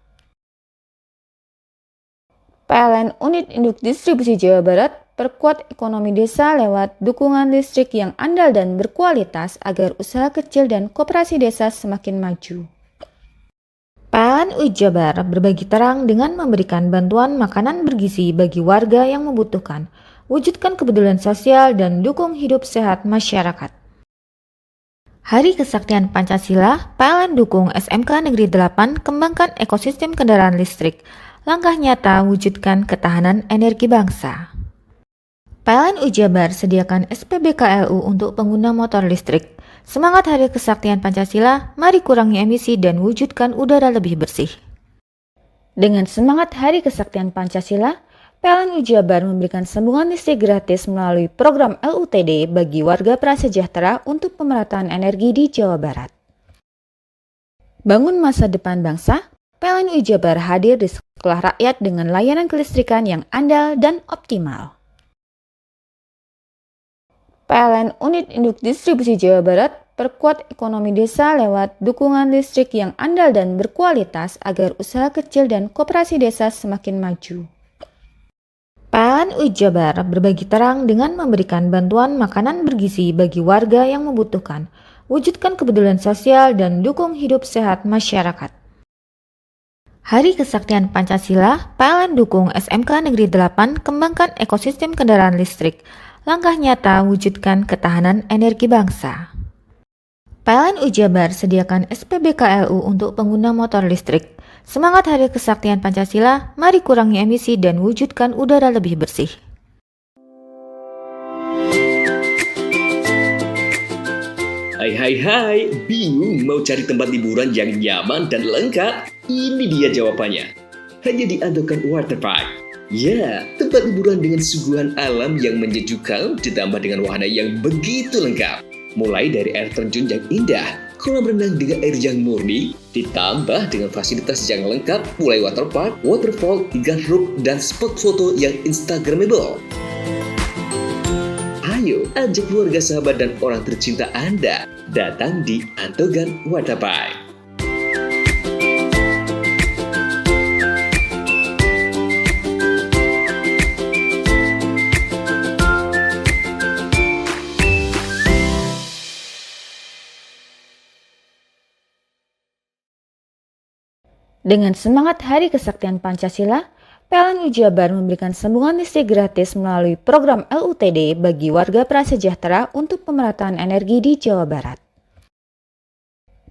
PLN Unit Induk Distribusi Jawa Barat perkuat ekonomi desa lewat dukungan listrik yang andal dan berkualitas agar usaha kecil dan koperasi desa semakin maju. PLN Jabar berbagi terang dengan memberikan bantuan makanan bergizi bagi warga yang membutuhkan, wujudkan kepedulian sosial dan dukung hidup sehat masyarakat. Hari Kesaktian Pancasila, PLN dukung SMK Negeri 8 kembangkan ekosistem kendaraan listrik. Langkah nyata wujudkan ketahanan energi bangsa. PLN Jabar sediakan SPBKLU untuk pengguna motor listrik. Semangat Hari Kesaktian Pancasila, mari kurangi emisi dan wujudkan udara lebih bersih. Dengan semangat Hari Kesaktian Pancasila, PLN Jabar memberikan sambungan listrik gratis melalui program LUTD bagi warga prasejahtera untuk pemerataan energi di Jawa Barat. Bangun masa depan bangsa, PLN Jabar hadir di sekolah rakyat dengan layanan kelistrikan yang andal dan optimal. PLN Unit Induk Distribusi Jawa Barat perkuat ekonomi desa lewat dukungan listrik yang andal dan berkualitas agar usaha kecil dan koperasi desa semakin maju. PLN Jabar berbagi terang dengan memberikan bantuan makanan bergizi bagi warga yang membutuhkan, wujudkan kepedulian sosial dan dukung hidup sehat masyarakat. Hari Kesaktian Pancasila, PLN dukung SMK Negeri 8 kembangkan ekosistem kendaraan listrik. Langkah nyata wujudkan ketahanan energi bangsa. PLN Jabar sediakan SPBKLU untuk pengguna motor listrik. Semangat Hari Kesaktian Pancasila, mari kurangi emisi dan wujudkan udara lebih bersih. Hai, bingung mau cari tempat liburan yang nyaman dan lengkap? Ini dia jawabannya. Hanya di Andokan Waterpark. Ya, tempat liburan dengan suguhan alam yang menyejukkan ditambah dengan wahana yang begitu lengkap. Mulai dari air terjun yang indah, kolam renang dengan air yang murni, ditambah dengan fasilitas yang lengkap mulai waterpark, waterfall, hingga roof dan spot foto yang instagramable. Ayo, ajak keluarga, sahabat, dan orang tercinta Anda datang di Andokan Waterpark. Dengan semangat Hari Kesaktian Pancasila, PLN Jabar memberikan sambungan listrik gratis melalui program LUTD bagi warga prasejahtera untuk pemerataan energi di Jawa Barat.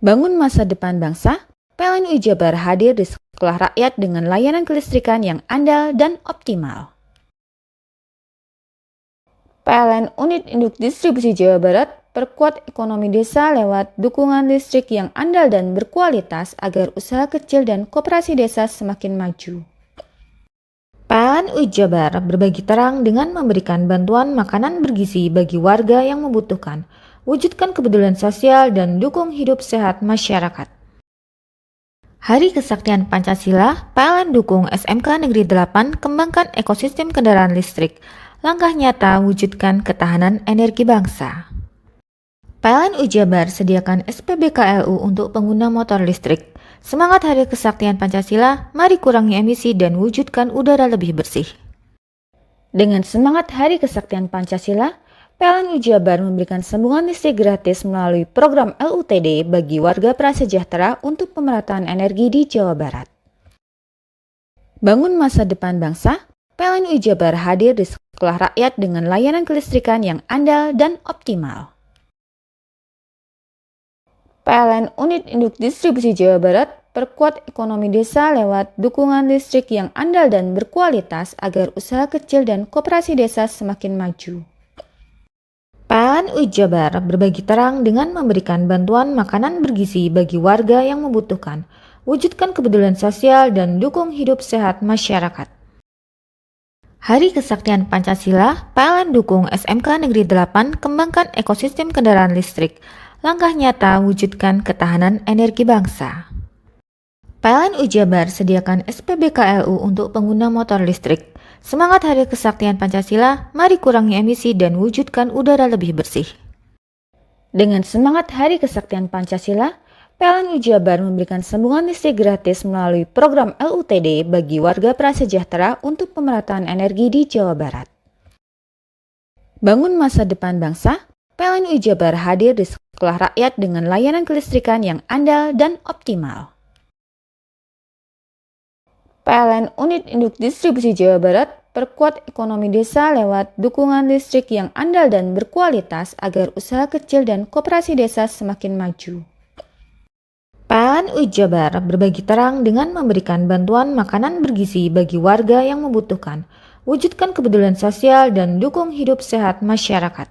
Bangun masa depan bangsa, PLN Jabar hadir di sekolah rakyat dengan layanan kelistrikan yang andal dan optimal. PLN Unit Induk Distribusi Jawa Barat perkuat ekonomi desa lewat dukungan listrik yang andal dan berkualitas agar usaha kecil dan koperasi desa semakin maju. PLN Jabar berbagi terang dengan memberikan bantuan makanan bergizi bagi warga yang membutuhkan, wujudkan kepedulian sosial dan dukung hidup sehat masyarakat. Hari Kesaktian Pancasila, PLN dukung SMK Negeri 8 kembangkan ekosistem kendaraan listrik. Langkah nyata wujudkan ketahanan energi bangsa. PLN Jabar sediakan SPBKLU untuk pengguna motor listrik. Semangat Hari Kesaktian Pancasila, mari kurangi emisi dan wujudkan udara lebih bersih. Dengan semangat Hari Kesaktian Pancasila, PLN Jabar memberikan sambungan listrik gratis melalui program LUTD bagi warga prasejahtera untuk pemerataan energi di Jawa Barat. Bangun masa depan bangsa, PLN Jabar hadir di sekolah rakyat dengan layanan kelistrikan yang andal dan optimal. PLN Unit Induk Distribusi Jawa Barat perkuat ekonomi desa lewat dukungan listrik yang andal dan berkualitas agar usaha kecil dan koperasi desa semakin maju. PLN Jabar berbagi terang dengan memberikan bantuan makanan bergizi bagi warga yang membutuhkan, wujudkan kepedulian sosial dan dukung hidup sehat masyarakat. Hari Kesaktian Pancasila, PLN dukung SMK Negeri 8 kembangkan ekosistem kendaraan listrik. Langkah nyata wujudkan ketahanan energi bangsa. PLN Jabar sediakan SPBKLU untuk pengguna motor listrik. Semangat Hari Kesaktian Pancasila, mari kurangi emisi dan wujudkan udara lebih bersih. Dengan semangat Hari Kesaktian Pancasila, PLN Jabar memberikan sambungan listrik gratis melalui program LUTD bagi warga prasejahtera untuk pemerataan energi di Jawa Barat. Bangun masa depan bangsa, PLN Jabar hadir di sekolah rakyat dengan layanan kelistrikan yang andal dan optimal. PLN Unit Induk Distribusi Jawa Barat perkuat ekonomi desa lewat dukungan listrik yang andal dan berkualitas agar usaha kecil dan koperasi desa semakin maju. PLN Jabar berbagi terang dengan memberikan bantuan makanan bergizi bagi warga yang membutuhkan, wujudkan kepedulian sosial dan dukung hidup sehat masyarakat.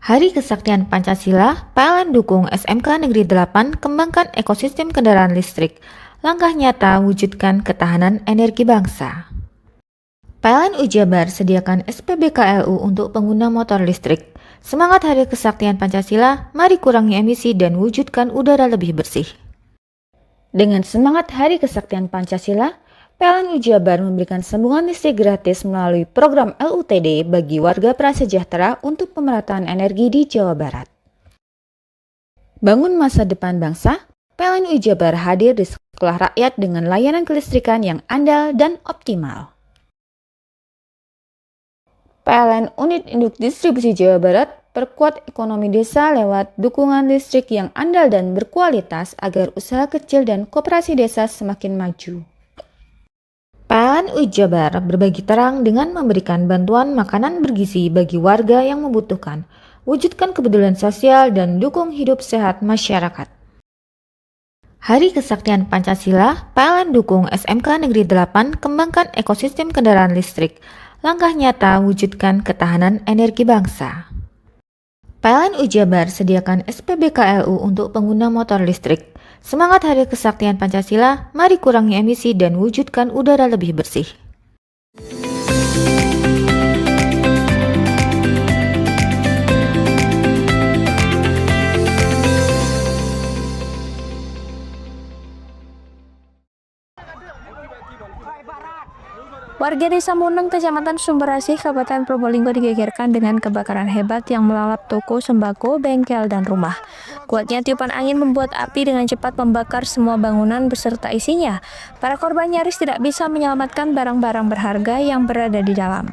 Hari Kesaktian Pancasila, PLN dukung SMK Negeri 8 kembangkan ekosistem kendaraan listrik. Langkah nyata wujudkan ketahanan energi bangsa. PLN Jabar sediakan SPBKLU untuk pengguna motor listrik. Semangat Hari Kesaktian Pancasila, mari kurangi emisi dan wujudkan udara lebih bersih. Dengan semangat Hari Kesaktian Pancasila, PLN Jabar memberikan sambungan listrik gratis melalui program LUTD bagi warga prasejahtera untuk pemerataan energi di Jawa Barat. Bangun masa depan bangsa, PLN Jabar hadir di sekolah rakyat dengan layanan kelistrikan yang andal dan optimal. PLN Unit Induk Distribusi Jawa Barat perkuat ekonomi desa lewat dukungan listrik yang andal dan berkualitas agar usaha kecil dan koperasi desa semakin maju. PLN Jabar berbagi terang dengan memberikan bantuan makanan bergizi bagi warga yang membutuhkan, wujudkan kepedulian sosial dan dukung hidup sehat masyarakat. Hari Kesaktian Pancasila, PLN dukung SMK Negeri 8 kembangkan ekosistem kendaraan listrik. Langkah nyata wujudkan ketahanan energi bangsa. PLN Jabar sediakan SPBKLU untuk pengguna motor listrik. Semangat Hari Kesaktian Pancasila, mari kurangi emisi dan wujudkan udara lebih bersih. Warga Desa Muneng, Kecamatan Sumberasih, Kabupaten Probolinggo digegerkan dengan kebakaran hebat yang melalap toko, sembako, bengkel, dan rumah. Kuatnya tiupan angin membuat api dengan cepat membakar semua bangunan beserta isinya. Para korban nyaris tidak bisa menyelamatkan barang-barang berharga yang berada di dalam.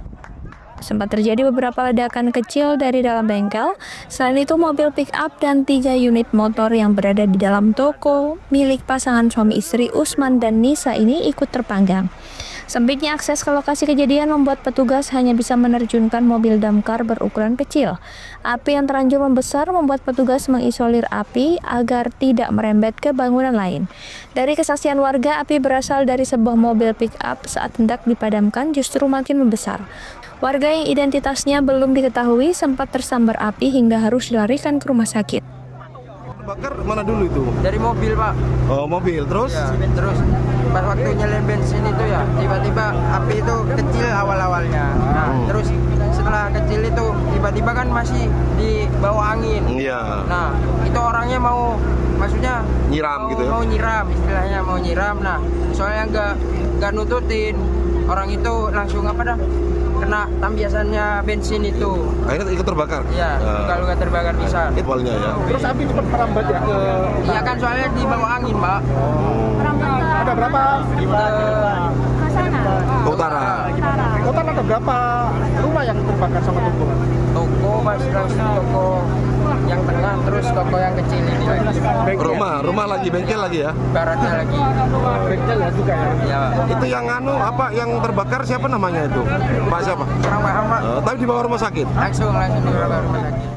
Sempat terjadi beberapa ledakan kecil dari dalam bengkel. Selain itu, mobil pick-up dan 3 unit motor yang berada di dalam toko milik pasangan suami istri Usman dan Nisa ini ikut terpanggang. Sempitnya akses ke lokasi kejadian membuat petugas hanya bisa menerjunkan mobil damkar berukuran kecil. Api yang terlanjur membesar membuat petugas mengisolir api agar tidak merembet ke bangunan lain. Dari kesaksian warga, api berasal dari sebuah mobil pick-up saat hendak dipadamkan justru makin membesar. Warga yang identitasnya belum diketahui sempat tersambar api hingga harus dilarikan ke rumah sakit. Bakar mana dulu itu? Dari mobil, Pak. Oh, mobil. Terus? Ya, terus pas waktu nyalain bensin itu ya, tiba-tiba api itu kecil awal-awalnya. Nah, terus setelah kecil itu tiba-tiba kan masih di bawah angin. Iya. Nah, itu orangnya maksudnya nyiram gitu ya? Mau nyiram, istilahnya mau nyiram. Nah, soalnya nggak nututin. Orang itu langsung kena tampiasannya bensin itu. Akhirnya ikut terbakar? Iya, luka terbakar bisa. Awalnya ya. Terus api cepat merambat ya ke... Iya kan, soalnya di bawah angin, Pak. Ada berapa? Ke utara. Total ada berapa rumah yang terbakar sama toko? Toko, Mas, toko yang tengah, terus toko yang kecil ini lagi. Rumah lagi, bengkel lagi ya? Baratnya lagi. Bengkel ya juga ya? Iya. Itu yang yang terbakar siapa namanya itu? Pak siapa? Kurang paham, Pak. Tapi dibawa rumah sakit? Langsung dibawa rumah sakit.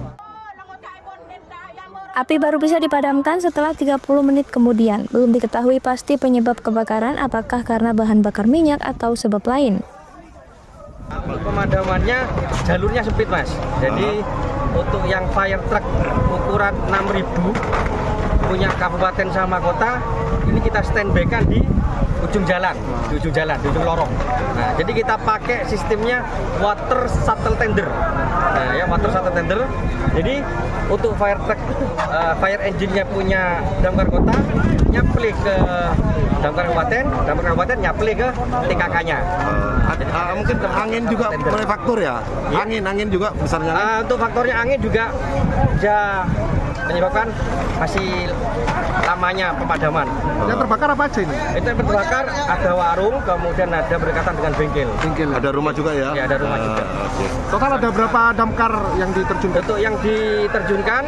Api baru bisa dipadamkan setelah 30 menit kemudian. Belum diketahui pasti penyebab kebakaran, apakah karena bahan bakar minyak atau sebab lain. Pemadamannya jalurnya sempit, Mas. Jadi untuk yang fire truck ukuran 6.000 punya kabupaten sama kota, ini kita standby kan di ujung jalan, di ujung lorong. Nah, jadi kita pakai sistemnya water shuttle tender. Nah, ya water shuttle tender. Jadi untuk fire truck, fire engine-nya punya damkar kota, nyapli ke damkar kabupaten nyapli ke TKK-nya. Mungkin angin juga mulai faktor ya? Angin juga besarnya. Untuk faktornya angin juga ya menyebabkan masih lamanya pemadaman. Yang terbakar apa aja ini? Itu yang terbakar ada warung, kemudian ada berdekatan dengan bengkel. Ada rumah juga ya? Ya, ada rumah juga. Okay. Total ada berapa damkar yang diterjunkan? Untuk yang diterjunkan,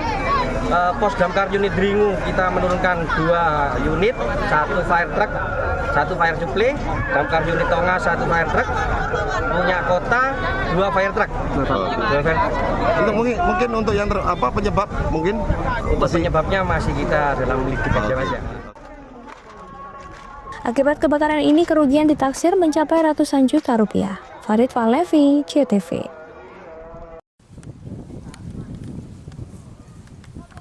pos damkar unit Dringu kita menurunkan 2 unit, 1 fire truck, 1 fire supply, damkar unit Tonga 1 fire truck, punya kota 2 fire truck. Untuk mungkin untuk yang penyebab mungkin untuk penyebabnya masih kita dalam lidik aja. Akibat kebakaran ini, kerugian ditaksir mencapai ratusan juta rupiah. Farid Falevi, CTV.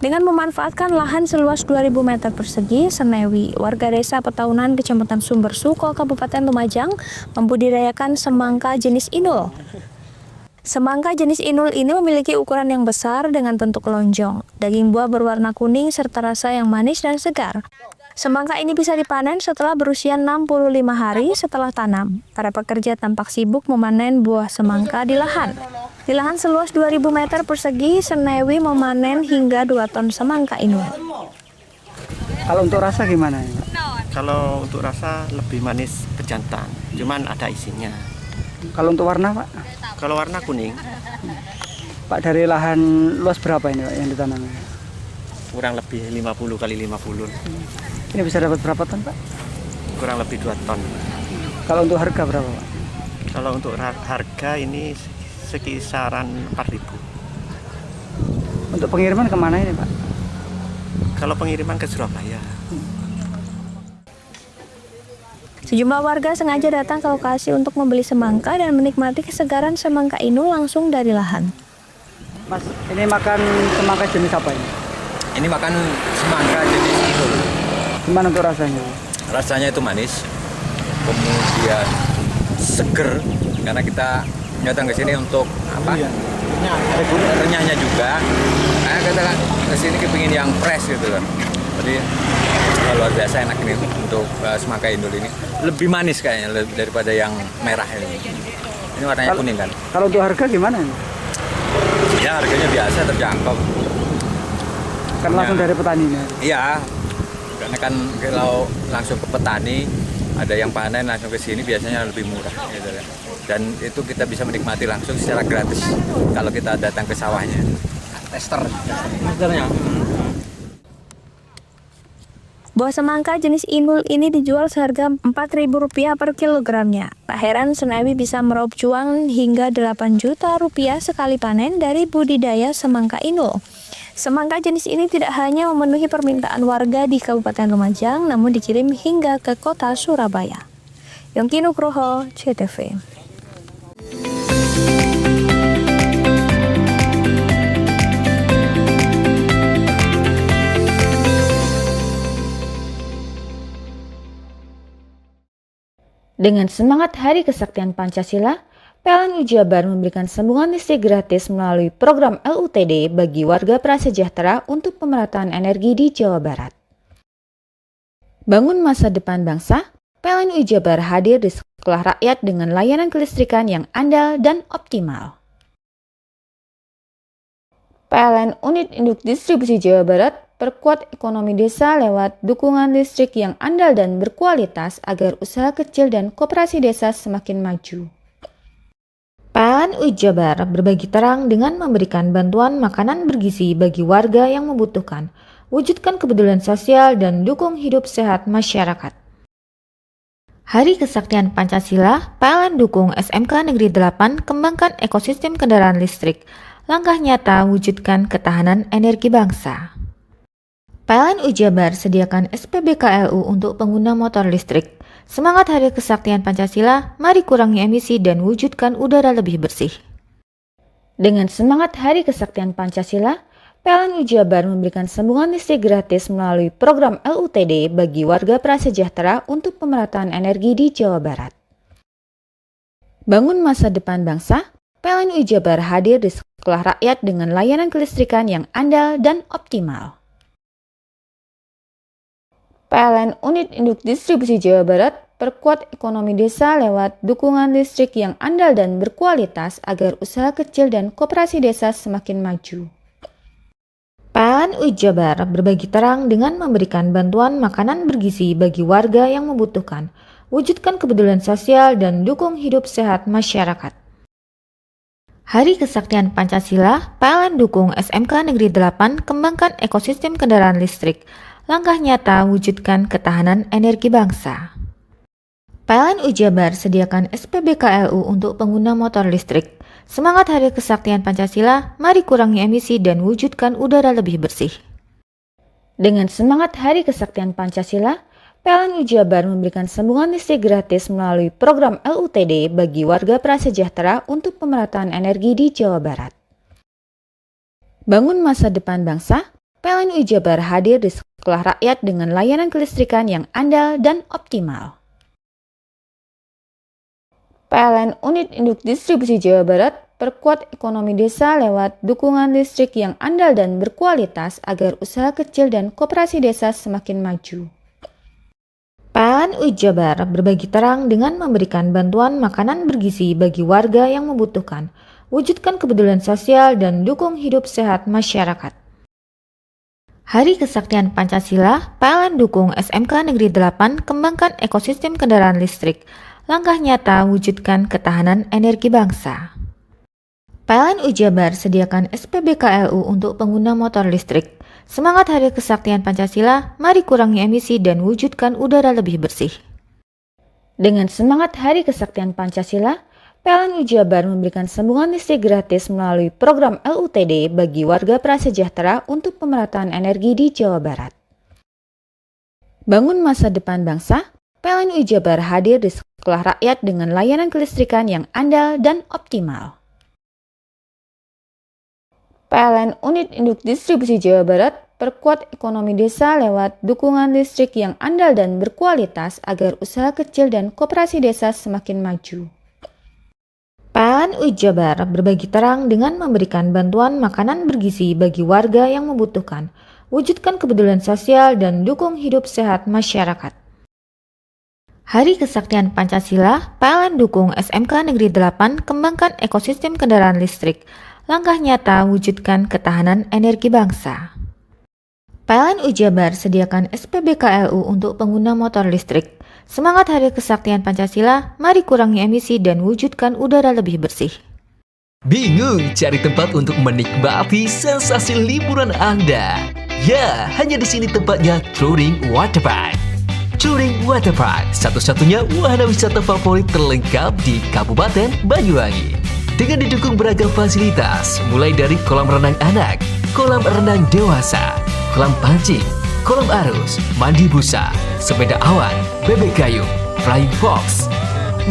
Dengan memanfaatkan lahan seluas 2.000 meter persegi, Senewi, warga desa Petaunan, Kecamatan Sumbersuko, Kabupaten Lumajang, membudidayakan semangka jenis inul. Semangka jenis inul ini memiliki ukuran yang besar dengan bentuk lonjong, daging buah berwarna kuning serta rasa yang manis dan segar. Semangka ini bisa dipanen setelah berusia 65 hari setelah tanam. Para pekerja tampak sibuk memanen buah semangka di lahan. Di lahan seluas 2.000 meter persegi, Senewi memanen hingga 2 ton semangka inul. Kalau untuk rasa gimana ya, Pak? Kalau untuk rasa lebih manis pejantan, cuman ada isinya. Kalau untuk warna, Pak? Kalau warna kuning. Pak, dari lahan luas berapa ini, Pak, yang ditanam? Kurang lebih 50 kali 50. Ini bisa dapat berapa ton, Pak? Kurang lebih 2 ton. Kalau untuk harga berapa, Pak? Kalau untuk harga ini sekisaran 4.000. Untuk pengiriman kemana ini, Pak? Kalau pengiriman ke Surabaya. Sejumlah warga sengaja datang ke lokasi untuk membeli semangka dan menikmati kesegaran semangka inul langsung dari lahan. Mas, ini makan semangka jenis apa ini? Ini makan semangka jenis inul. Gimana untuk rasanya? Rasanya itu manis, kemudian seger, karena kita datang ke sini untuk apa? Renyahnya juga. Nah, kita kan ke sini kepingin yang fresh gitu kan. Jadi luar biasa enak ini untuk semangka inul ini. Lebih manis kayaknya daripada yang merah ini. Ini warnanya kuning kan. Kalau untuk harga gimana ini? Ya harganya biasa, terjangkau. Kan langsung dari petaninya? Iya, karena kan kalau langsung ke petani, ada yang panen langsung ke sini biasanya lebih murah gitu kan. Dan itu kita bisa menikmati langsung secara gratis kalau kita datang ke sawahnya. Testernya. Buah semangka jenis inul ini dijual seharga Rp4.000 per kilogramnya. Tak heran Senewi bisa meraup cuan hingga 8 juta rupiah sekali panen dari budidaya semangka inul. Semangka jenis ini tidak hanya memenuhi permintaan warga di Kabupaten Lumajang, namun dikirim hingga ke kota Surabaya. Yongki Nugroho, CTV. Dengan semangat Hari Kesaktian Pancasila, PLN Jabar memberikan sambungan listrik gratis melalui program LUTD bagi warga prasejahtera untuk pemerataan energi di Jawa Barat. Bangun masa depan bangsa, PLN Jabar hadir di sekolah rakyat dengan layanan kelistrikan yang andal dan optimal. PLN Unit Induk Distribusi Jawa Barat perkuat ekonomi desa lewat dukungan listrik yang andal dan berkualitas agar usaha kecil dan koperasi desa semakin maju. PLN Jabar berbagi terang dengan memberikan bantuan makanan bergizi bagi warga yang membutuhkan, wujudkan kepedulian sosial dan dukung hidup sehat masyarakat. Hari Kesaktian Pancasila, PLN dukung SMK Negeri 8 kembangkan ekosistem kendaraan listrik, langkah nyata wujudkan ketahanan energi bangsa. PLN Jabar sediakan SPBKLU untuk pengguna motor listrik. Semangat Hari Kesaktian Pancasila, mari kurangi emisi dan wujudkan udara lebih bersih. Dengan semangat Hari Kesaktian Pancasila, PLN Jabar memberikan sambungan listrik gratis melalui program LUTD bagi warga prasejahtera untuk pemerataan energi di Jawa Barat. Bangun masa depan bangsa, PLN Jabar hadir di sekolah rakyat dengan layanan kelistrikan yang andal dan optimal. PLN Unit Induk Distribusi Jawa Barat perkuat ekonomi desa lewat dukungan listrik yang andal dan berkualitas agar usaha kecil dan koperasi desa semakin maju. PLN Jabar berbagi terang dengan memberikan bantuan makanan bergizi bagi warga yang membutuhkan, wujudkan kepedulian sosial dan dukung hidup sehat masyarakat. Hari Kesaktian Pancasila, PLN dukung SMK Negeri 8 kembangkan ekosistem kendaraan listrik, langkah nyata wujudkan ketahanan energi bangsa. PLN Jabar sediakan SPBKLU untuk pengguna motor listrik. Semangat Hari Kesaktian Pancasila, mari kurangi emisi dan wujudkan udara lebih bersih. Dengan semangat Hari Kesaktian Pancasila, PLN Jabar memberikan sambungan listrik gratis melalui program LUTD bagi warga prasejahtera untuk pemerataan energi di Jawa Barat. Bangun masa depan bangsa, PLN Jabar hadir di sekolah rakyat dengan layanan kelistrikan yang andal dan optimal. PLN Unit Induk Distribusi Jawa Barat perkuat ekonomi desa lewat dukungan listrik yang andal dan berkualitas agar usaha kecil dan koperasi desa semakin maju. PLN Jabar berbagi terang dengan memberikan bantuan makanan bergizi bagi warga yang membutuhkan, wujudkan kepedulian sosial dan dukung hidup sehat masyarakat. Hari Kesaktian Pancasila, PLN dukung SMK Negeri 8 kembangkan ekosistem kendaraan listrik, langkah nyata wujudkan ketahanan energi bangsa. PLN Jabar sediakan SPBKLU untuk pengguna motor listrik. Semangat Hari Kesaktian Pancasila, mari kurangi emisi dan wujudkan udara lebih bersih. Dengan semangat Hari Kesaktian Pancasila, PLN Jabar memberikan sambungan listrik gratis melalui program LUTD bagi warga prasejahtera untuk pemerataan energi di Jawa Barat. Bangun masa depan bangsa, PLN Jabar hadir di sekolah rakyat dengan layanan kelistrikan yang andal dan optimal. PLN Unit Induk Distribusi Jawa Barat perkuat ekonomi desa lewat dukungan listrik yang andal dan berkualitas agar usaha kecil dan koperasi desa semakin maju. PLN Jabar berbagi terang dengan memberikan bantuan makanan bergizi bagi warga yang membutuhkan, wujudkan kepedulian sosial dan dukung hidup sehat masyarakat. Hari Kesaktian Pancasila, PLN dukung SMK Negeri 8 kembangkan ekosistem kendaraan listrik, langkah nyata wujudkan ketahanan energi bangsa. PLN Jabar sediakan SPBKLU untuk pengguna motor listrik. Semangat Hari Kesaktian Pancasila, mari kurangi emisi dan wujudkan udara lebih bersih. Bingung cari tempat untuk menikmati sensasi liburan Anda? Ya, hanya di sini tempatnya Touring Waterpark. Touring Waterpark, satu-satunya wahana wisata favorit terlengkap di Kabupaten Banyuwangi. Dengan didukung beragam fasilitas, mulai dari kolam renang anak, kolam renang dewasa, kolam pancing, kolam arus, mandi busa, sepeda awan, bebek kayu, flying fox,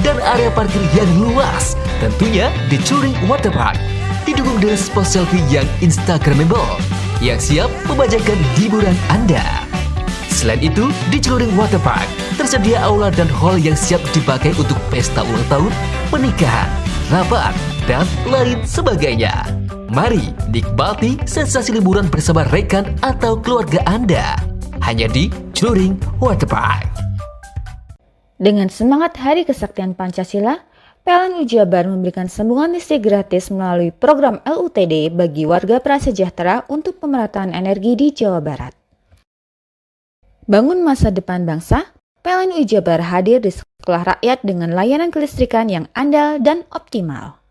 dan area parkir yang luas. Tentunya di Touring Waterpark didukung dengan spot selfie yang instagramable yang siap membajakan hiburan Anda. Selain itu, di Touring Waterpark tersedia aula dan hall yang siap dipakai untuk pesta ulang tahun, pernikahan, rapat, dan lain sebagainya. Mari nikmati sensasi liburan bersama rekan atau keluarga Anda. Hanya di Touring Waterpark. Dengan semangat Hari Kesaktian Pancasila, PLN Jabar memberikan sambungan listrik gratis melalui program LUTD bagi warga prasejahtera untuk pemerataan energi di Jawa Barat. Bangun masa depan bangsa, PLN Jabar hadir di sekolah rakyat dengan layanan kelistrikan yang andal dan optimal.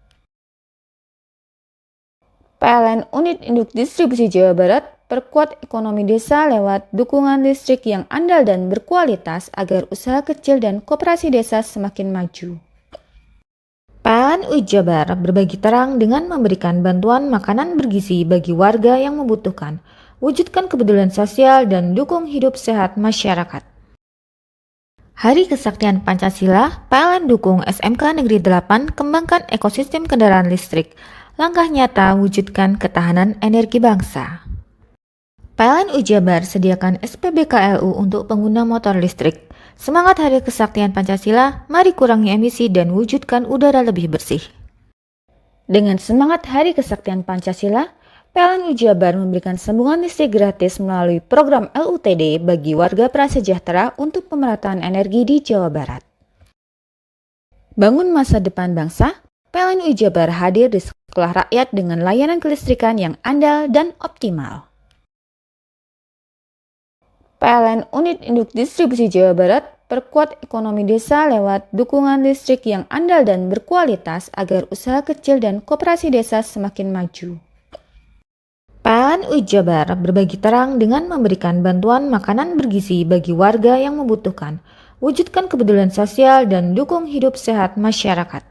PLN Unit Induk Distribusi Jawa Barat perkuat ekonomi desa lewat dukungan listrik yang andal dan berkualitas agar usaha kecil dan koperasi desa semakin maju. PLN Jabar berbagi terang dengan memberikan bantuan makanan bergizi bagi warga yang membutuhkan, wujudkan kepedulian sosial dan dukung hidup sehat masyarakat. Hari Kesaktian Pancasila, PLN dukung SMK Negeri 8 kembangkan ekosistem kendaraan listrik, langkah nyata wujudkan ketahanan energi bangsa. PLN Jabar sediakan SPBKLU untuk pengguna motor listrik. Semangat Hari Kesaktian Pancasila, mari kurangi emisi dan wujudkan udara lebih bersih. Dengan semangat Hari Kesaktian Pancasila, PLN Jabar memberikan sambungan listrik gratis melalui program LUTD bagi warga prasejahtera untuk pemerataan energi di Jawa Barat. Bangun masa depan bangsa, PLN Jabar hadir di sekolah rakyat dengan layanan kelistrikan yang andal dan optimal. PLN Unit Induk Distribusi Jawa Barat perkuat ekonomi desa lewat dukungan listrik yang andal dan berkualitas agar usaha kecil dan koperasi desa semakin maju. PLN Jabar berbagi terang dengan memberikan bantuan makanan bergizi bagi warga yang membutuhkan, wujudkan kepedulian sosial dan dukung hidup sehat masyarakat.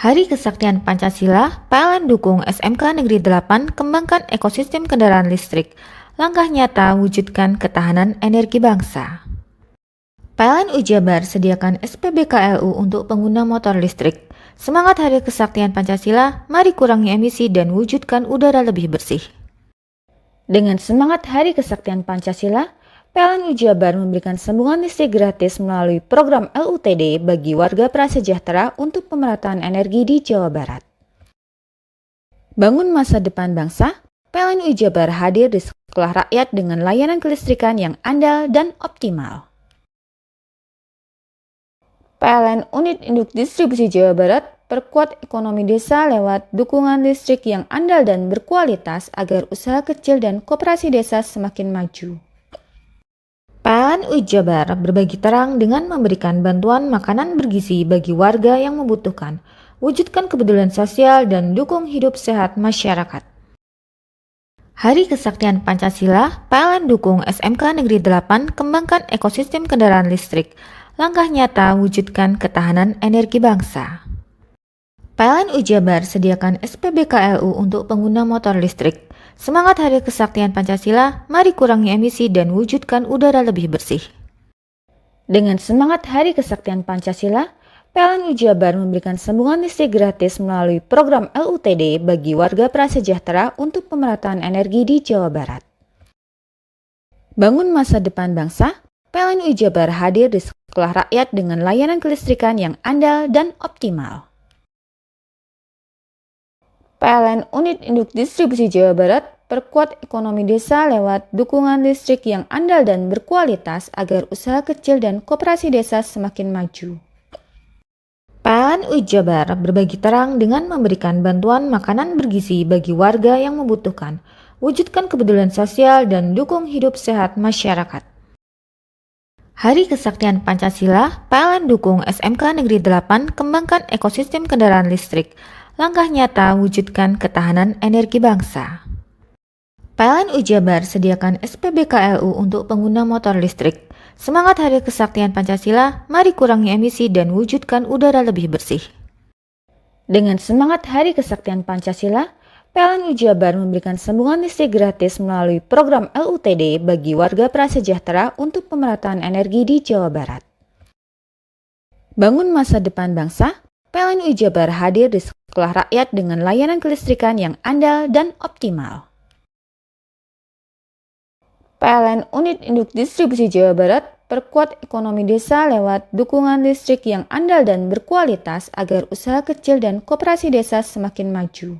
Hari Kesaktian Pancasila, PLN dukung SMK Negeri 8 kembangkan ekosistem kendaraan listrik, langkah nyata wujudkan ketahanan energi bangsa. PLN Jabar sediakan SPBKLU untuk pengguna motor listrik. Semangat Hari Kesaktian Pancasila, mari kurangi emisi dan wujudkan udara lebih bersih. Dengan semangat Hari Kesaktian Pancasila, PLN Jabar memberikan sambungan listrik gratis melalui program LUTD bagi warga prasejahtera untuk pemerataan energi di Jawa Barat. Bangun masa depan bangsa, PLN Jabar hadir di sekolah rakyat dengan layanan kelistrikan yang andal dan optimal. PLN Unit Induk Distribusi Jawa Barat perkuat ekonomi desa lewat dukungan listrik yang andal dan berkualitas agar usaha kecil dan koperasi desa semakin maju. PLN Jabar berbagi terang dengan memberikan bantuan makanan bergizi bagi warga yang membutuhkan, wujudkan kepedulian sosial dan dukung hidup sehat masyarakat. Hari Kesaktian Pancasila, PLN dukung SMK Negeri 8 kembangkan ekosistem kendaraan listrik, langkah nyata wujudkan ketahanan energi bangsa. PLN Jabar sediakan SPBKLU untuk pengguna motor listrik. Semangat Hari Kesaktian Pancasila, mari kurangi emisi dan wujudkan udara lebih bersih. Dengan semangat Hari Kesaktian Pancasila, PLN Jabar memberikan sambungan listrik gratis melalui program LUTD bagi warga prasejahtera untuk pemerataan energi di Jawa Barat. Bangun masa depan bangsa, PLN Jabar hadir di sekolah rakyat dengan layanan kelistrikan yang andal dan optimal. PLN Unit Induk Distribusi Jawa Barat perkuat ekonomi desa lewat dukungan listrik yang andal dan berkualitas agar usaha kecil dan koperasi desa semakin maju. PLN Jabar berbagi terang dengan memberikan bantuan makanan bergizi bagi warga yang membutuhkan, wujudkan kepedulian sosial dan dukung hidup sehat masyarakat. Hari Kesaktian Pancasila, PLN dukung SMK Negeri 8 kembangkan ekosistem kendaraan listrik, langkah nyata wujudkan ketahanan energi bangsa. PLN Jabar sediakan SPBKLU untuk pengguna motor listrik. Semangat Hari Kesaktian Pancasila, mari kurangi emisi dan wujudkan udara lebih bersih. Dengan semangat Hari Kesaktian Pancasila, PLN Jabar memberikan sambungan listrik gratis melalui program LUTD bagi warga prasejahtera untuk pemerataan energi di Jawa Barat. Bangun masa depan bangsa, PLN Jabar hadir di sekolah rakyat dengan layanan kelistrikan yang andal dan optimal. PLN Unit Induk Distribusi Jawa Barat perkuat ekonomi desa lewat dukungan listrik yang andal dan berkualitas agar usaha kecil dan koperasi desa semakin maju.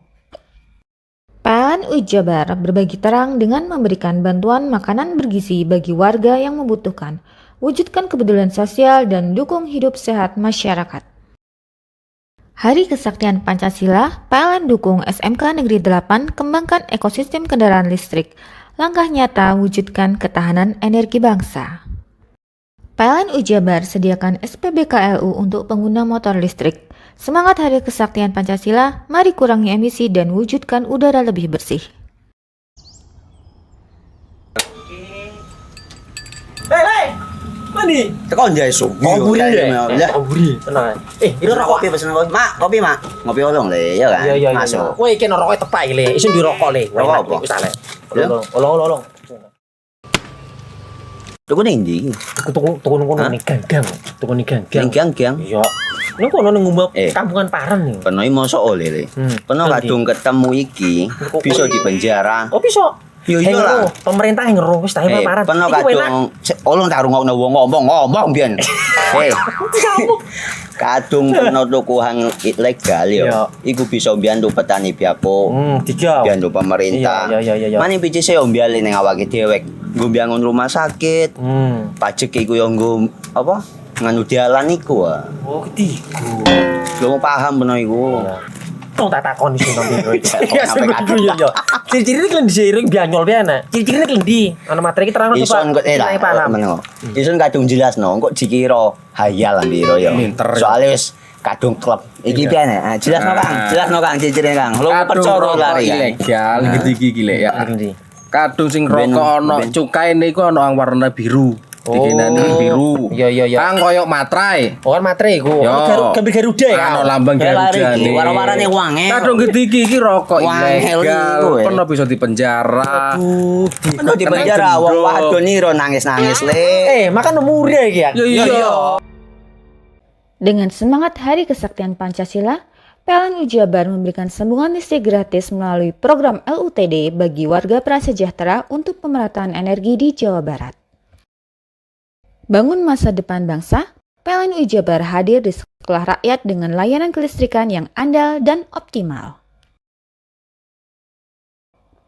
PLN Jabar berbagi terang dengan memberikan bantuan makanan bergizi bagi warga yang membutuhkan, wujudkan kepedulian sosial dan dukung hidup sehat masyarakat. Hari Kesaktian Pancasila, PLN dukung SMK Negeri 8 kembangkan ekosistem kendaraan listrik, langkah nyata wujudkan ketahanan energi bangsa. PLN Jabar sediakan SPBKLU untuk pengguna motor listrik. Semangat Hari Kesaktian Pancasila, mari kurangi emisi dan wujudkan udara lebih bersih. Hei! Mandi. Tekan jaya su. Koburi deh. Koburi. Tenang. Ini rokok. Kopi pesen kopi. Mak, kopi mak. Ngopi olong le, ya kan? Iya. Masuk. Woi, kena rokoknya tepak le. Isun dirokok le. Rokok apa? Wis ale. Olong. Tuku ning ndi? Tuku ning gang. Tuku ning gang. Gang. Iya. Ning kono ning ngumbat kampungan Paren nih. Peno iki mosok oleh le. Peno kadung ketemu iki bisa dipenjara. Oh, bisa. Yo lah. Pemerintah yang ngeru wis tahe Paren. Peno kadung olong tak rungokno wong ngomong biyen. Kadung peno tuku hang ilegal yo. Iku bisa mbiyantu petani biako. Mbiyantu pemerintah. Iya. Mane picise yo mbiale ning awake dhewek. Nggo mbiyangun rumah sakit. Pajak iku yo nggo apa? Nganu dalan iku. Oh, ketiku. Lu paham peno iku. Tong tak takon iso nang biro iki. Ya sampe yo. Ciri-ciri iki diseiring bianyol piye ana. Ciri-cirine klendi. Ana materi iki terang Ison kok paham. Ison kadung jelasno kok dikira hayal lan biro yo. Soale wis kadung klub. Iki piye nek? Jelasno Kang, ciri-cirine Kang. Lu percaya lari ilegal iki lek ya. Kadung sing rokok ana cukaine iku ana warna biru. dikinani biru. Iya. Kang koyok matrai. Oh kan matre iku. Gambar Garuda ya. Ano lambang Garuda nih. Warna-warnane wangel. Kadung iki rokok Wangel ilegal. iku, Pernah bisa dipenjara. Aduh di penjara wong wadon niro nangis-nangis le. Makan muria iki ya. Iya. Dengan semangat Hari Kesaktian Pancasila, PLN Jabar memberikan sambungan listrik gratis melalui program LUTD bagi warga prasejahtera untuk pemerataan energi di Jawa Barat. Bangun masa depan bangsa, PLN Jabar hadir di sekolah rakyat dengan layanan kelistrikan yang andal dan optimal.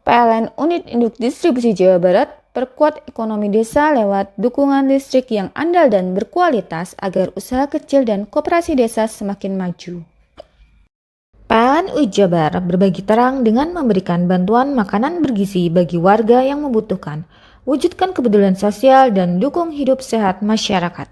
PLN Unit Induk Distribusi Jawa Barat perkuat ekonomi desa lewat dukungan listrik yang andal dan berkualitas agar usaha kecil dan koperasi desa semakin maju. PLN Jabar berbagi terang dengan memberikan bantuan makanan bergizi bagi warga yang membutuhkan, wujudkan kepedulian sosial dan dukung hidup sehat masyarakat.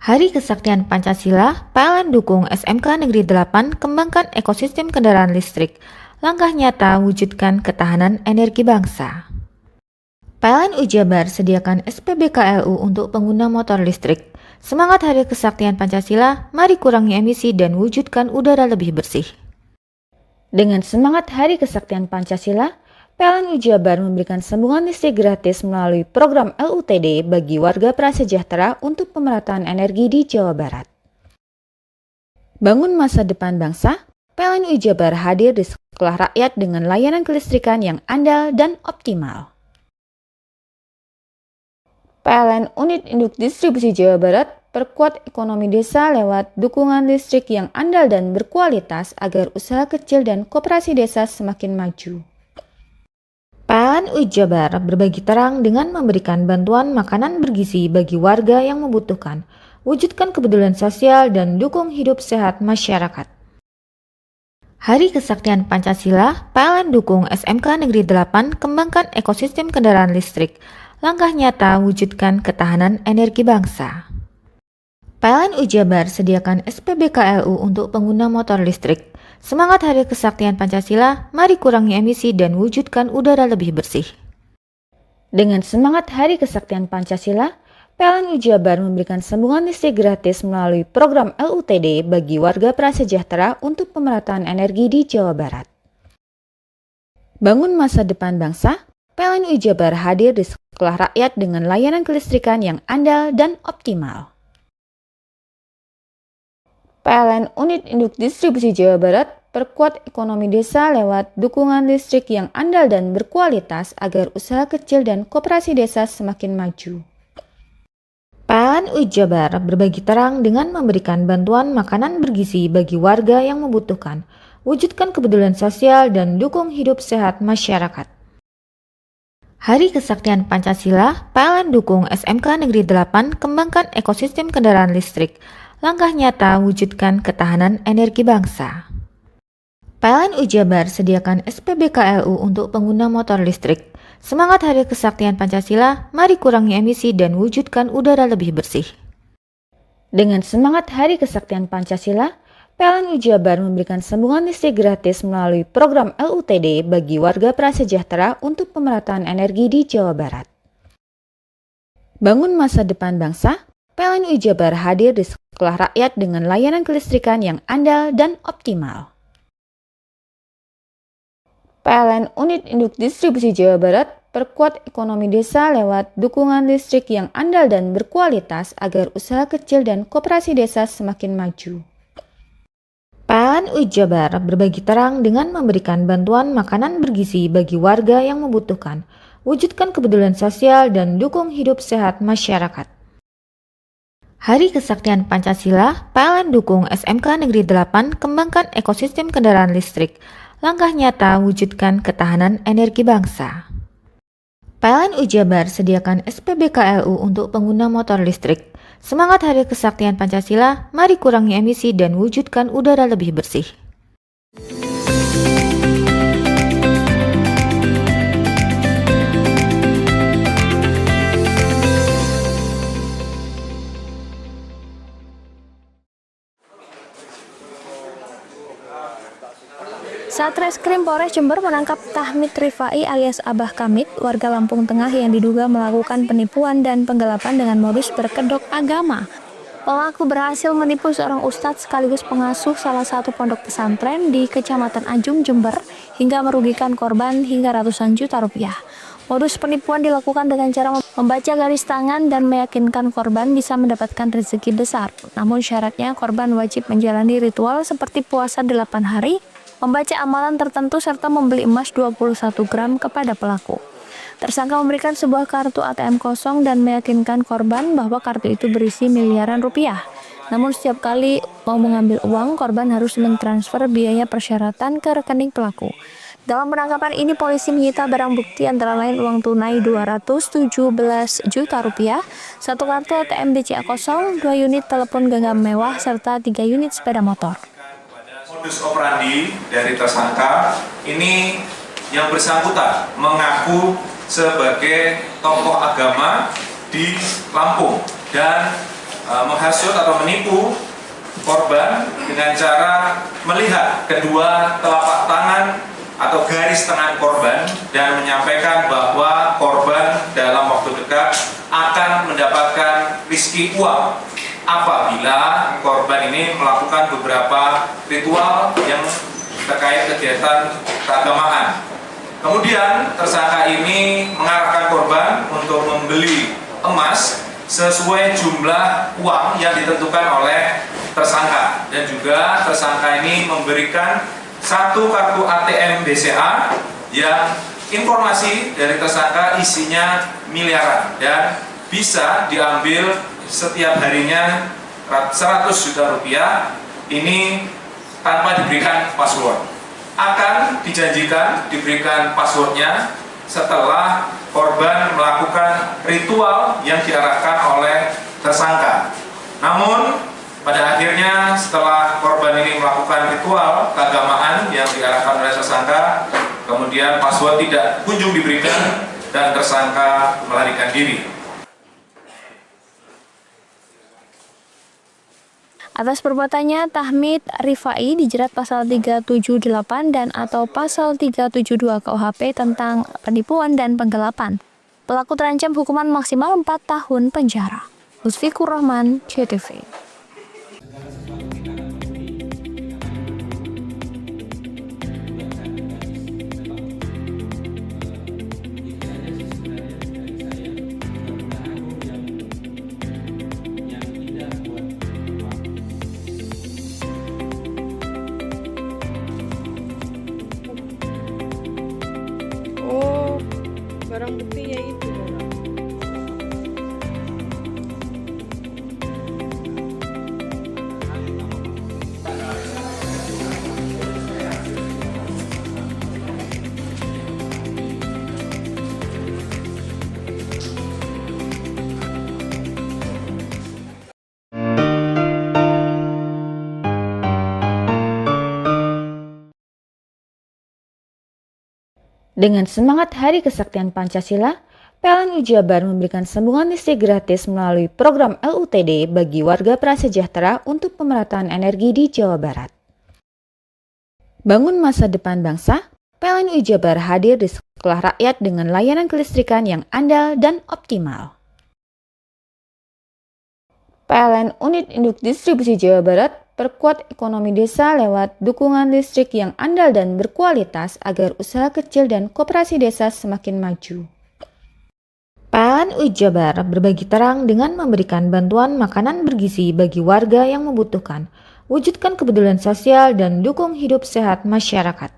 Hari Kesaktian Pancasila, PLN dukung SMK Negeri 8 kembangkan ekosistem kendaraan listrik, langkah nyata wujudkan ketahanan energi bangsa. PLN Jabar sediakan SPBKLU untuk pengguna motor listrik. Semangat Hari Kesaktian Pancasila, mari kurangi emisi dan wujudkan udara lebih bersih. Dengan semangat Hari Kesaktian Pancasila, PLN Jabar memberikan sambungan listrik gratis melalui program LUTD bagi warga prasejahtera untuk pemerataan energi di Jawa Barat. Bangun masa depan bangsa, PLN Jabar hadir di sekolah rakyat dengan layanan kelistrikan yang andal dan optimal. PLN Unit Induk Distribusi Jawa Barat perkuat ekonomi desa lewat dukungan listrik yang andal dan berkualitas agar usaha kecil dan koperasi desa semakin maju. PLN Jabar berbagi terang dengan memberikan bantuan makanan bergizi bagi warga yang membutuhkan, wujudkan kepedulian sosial dan dukung hidup sehat masyarakat. Hari Kesaktian Pancasila, PLN dukung SMK Negeri 8 kembangkan ekosistem kendaraan listrik, langkah nyata wujudkan ketahanan energi bangsa. PLN Jabar sediakan SPBKLU untuk pengguna motor listrik. Semangat Hari Kesaktian Pancasila, mari kurangi emisi dan wujudkan udara lebih bersih. Dengan semangat Hari Kesaktian Pancasila, PLN Jabar memberikan sambungan listrik gratis melalui program LUTD bagi warga prasejahtera untuk pemerataan energi di Jawa Barat. Bangun masa depan bangsa, PLN Jabar hadir di sekolah rakyat dengan layanan kelistrikan yang andal dan optimal. PLN Unit Induk Distribusi Jawa Barat perkuat ekonomi desa lewat dukungan listrik yang andal dan berkualitas agar usaha kecil dan koperasi desa semakin maju. PLN Jabar berbagi terang dengan memberikan bantuan makanan bergizi bagi warga yang membutuhkan, wujudkan kepedulian sosial dan dukung hidup sehat masyarakat. Hari Kesaktian Pancasila, PLN dukung SMK Negeri 8 kembangkan ekosistem kendaraan listrik, langkah nyata wujudkan ketahanan energi bangsa. PLN Jabar sediakan SPBKLU untuk pengguna motor listrik. Semangat Hari Kesaktian Pancasila, mari kurangi emisi dan wujudkan udara lebih bersih. Dengan semangat Hari Kesaktian Pancasila, PLN Jabar memberikan sambungan listrik gratis melalui program LUTD bagi warga prasejahtera untuk pemerataan energi di Jawa Barat. Bangun masa depan bangsa, PLN Jabar hadir di sekolah rakyat dengan layanan kelistrikan yang andal dan optimal. PLN Unit Induk Distribusi Jawa Barat perkuat ekonomi desa lewat dukungan listrik yang andal dan berkualitas agar usaha kecil dan koperasi desa semakin maju. PLN Jabar berbagi terang dengan memberikan bantuan makanan bergizi bagi warga yang membutuhkan, wujudkan kepedulian sosial dan dukung hidup sehat masyarakat. Hari Kesaktian Pancasila, PLN dukung SMK Negeri 8 kembangkan ekosistem kendaraan listrik, langkah nyata wujudkan ketahanan energi bangsa. PLN Jabar sediakan SPBKLU untuk pengguna motor listrik. Semangat Hari Kesaktian Pancasila, mari kurangi emisi dan wujudkan udara lebih bersih. Satreskrim Polres Jember menangkap Tahmid Rifai alias Abah Kamit, warga Lampung Tengah yang diduga melakukan penipuan dan penggelapan dengan modus berkedok agama. Pelaku berhasil menipu seorang ustadz sekaligus pengasuh salah satu pondok pesantren di Kecamatan Ajung, Jember, hingga merugikan korban hingga ratusan juta rupiah. Modus penipuan dilakukan dengan cara membaca garis tangan dan meyakinkan korban bisa mendapatkan rezeki besar. Namun syaratnya korban wajib menjalani ritual seperti puasa 8 hari, membaca amalan tertentu serta membeli emas 21 gram kepada pelaku. Tersangka memberikan sebuah kartu ATM kosong dan meyakinkan korban bahwa kartu itu berisi miliaran rupiah. Namun setiap kali mau mengambil uang, korban harus mentransfer biaya persyaratan ke rekening pelaku. Dalam penangkapan ini, polisi menyita barang bukti antara lain uang tunai 217 juta rupiah, 1 kartu ATM BCA kosong, 2 unit telepon genggam mewah, serta 3 unit sepeda motor. Modus operandi dari tersangka ini yang bersangkutan mengaku sebagai tokoh agama di Lampung dan menghasut atau menipu korban dengan cara melihat kedua telapak tangan atau garis tangan korban dan menyampaikan bahwa korban dalam waktu dekat akan mendapatkan rezeki uang apabila korban ini melakukan beberapa ritual yang terkait kegiatan keagamaan. Kemudian tersangka ini mengarahkan korban untuk membeli emas sesuai jumlah uang yang ditentukan oleh tersangka, dan juga tersangka ini memberikan 1 kartu ATM BCA yang informasi dari tersangka isinya miliaran dan bisa diambil setiap harinya 100 juta rupiah, ini tanpa diberikan password. Akan dijanjikan diberikan passwordnya setelah korban melakukan ritual yang diarahkan oleh tersangka. Namun pada akhirnya setelah korban ini melakukan ritual keagamaan yang diarahkan oleh tersangka, kemudian password tidak kunjung diberikan dan tersangka melarikan diri. Atas perbuatannya, Tahmid Rifai dijerat pasal 378 dan atau pasal 372 KUHP tentang penipuan dan penggelapan. Pelaku terancam hukuman maksimal 4 tahun penjara. Lutfikur Rahman, CTV. Oh, barang buktinya itu. Dengan semangat Hari Kesaktian Pancasila, PLN Jabar memberikan sambungan listrik gratis melalui program LUTD bagi warga prasejahtera untuk pemerataan energi di Jawa Barat. Bangun masa depan bangsa, PLN Jabar hadir di sekolah rakyat dengan layanan kelistrikan yang andal dan optimal. PLN Unit Induk Distribusi Jawa Barat perkuat ekonomi desa lewat dukungan listrik yang andal dan berkualitas agar usaha kecil dan koperasi desa semakin maju. PLN Jabar berbagi terang dengan memberikan bantuan makanan bergizi bagi warga yang membutuhkan, wujudkan kepedulian sosial dan dukung hidup sehat masyarakat.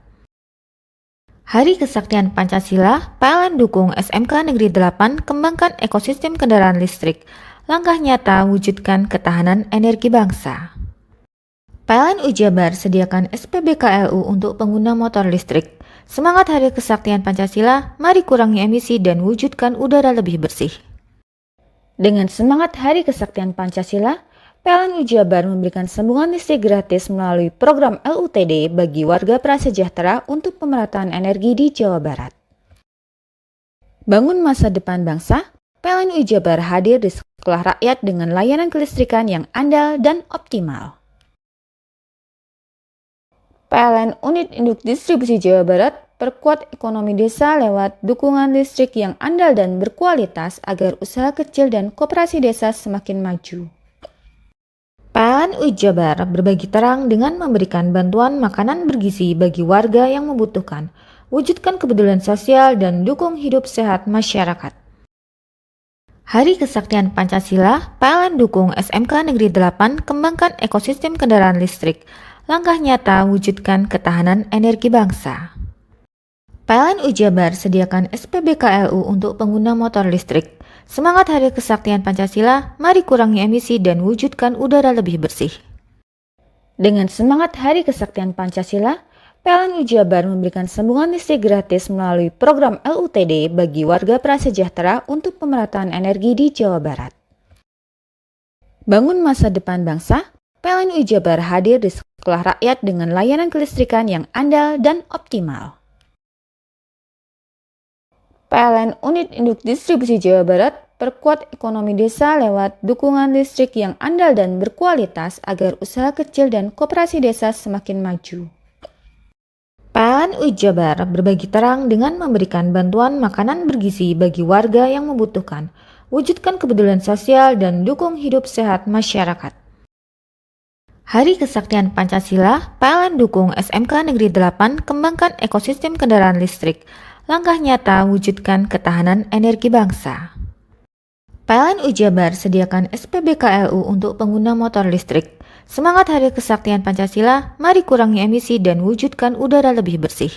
Hari Kesaktian Pancasila, PLN dukung SMK Negeri 8 kembangkan ekosistem kendaraan listrik, langkah nyata wujudkan ketahanan energi bangsa. PLN Jabar sediakan SPBKLU untuk pengguna motor listrik. Semangat Hari Kesaktian Pancasila, mari kurangi emisi dan wujudkan udara lebih bersih. Dengan semangat Hari Kesaktian Pancasila, PLN Jabar memberikan sambungan listrik gratis melalui program LUTD bagi warga prasejahtera untuk pemerataan energi di Jawa Barat. Bangun masa depan bangsa, PLN Jabar hadir di sekolah rakyat dengan layanan kelistrikan yang andal dan optimal. PLN Unit Induk Distribusi Jawa Barat perkuat ekonomi desa lewat dukungan listrik yang andal dan berkualitas agar usaha kecil dan koperasi desa semakin maju. PLN UI Jabar berbagi terang dengan memberikan bantuan makanan bergizi bagi warga yang membutuhkan, wujudkan kepedulian sosial dan dukung hidup sehat masyarakat. Hari Kesaktian Pancasila, PLN dukung SMK Negeri 8 kembangkan ekosistem kendaraan listrik, langkah nyata wujudkan ketahanan energi bangsa. PLN UI Jabar sediakan SPBKLU untuk pengguna motor listrik. Semangat Hari Kesaktian Pancasila, mari kurangi emisi dan wujudkan udara lebih bersih. Dengan semangat Hari Kesaktian Pancasila, PLN UI Jabar memberikan sambungan listrik gratis melalui program LUTD bagi warga prasejahtera untuk pemerataan energi di Jawa Barat. Bangun masa depan bangsa, PLN UI Jabar hadir di sekolah rakyat dengan layanan kelistrikan yang andal dan optimal. PLN Unit Induk Distribusi Jawa Barat perkuat ekonomi desa lewat dukungan listrik yang andal dan berkualitas agar usaha kecil dan koperasi desa semakin maju. PLN UI Jabar berbagi terang dengan memberikan bantuan makanan bergizi bagi warga yang membutuhkan, wujudkan kepedulian sosial dan dukung hidup sehat masyarakat. Hari Kesaktian Pancasila, PLN dukung SMK Negeri 8 kembangkan ekosistem kendaraan listrik, langkah nyata wujudkan ketahanan energi bangsa. PLN UI Jabar sediakan SPBKLU untuk pengguna motor listrik. Semangat Hari Kesaktian Pancasila, mari kurangi emisi dan wujudkan udara lebih bersih.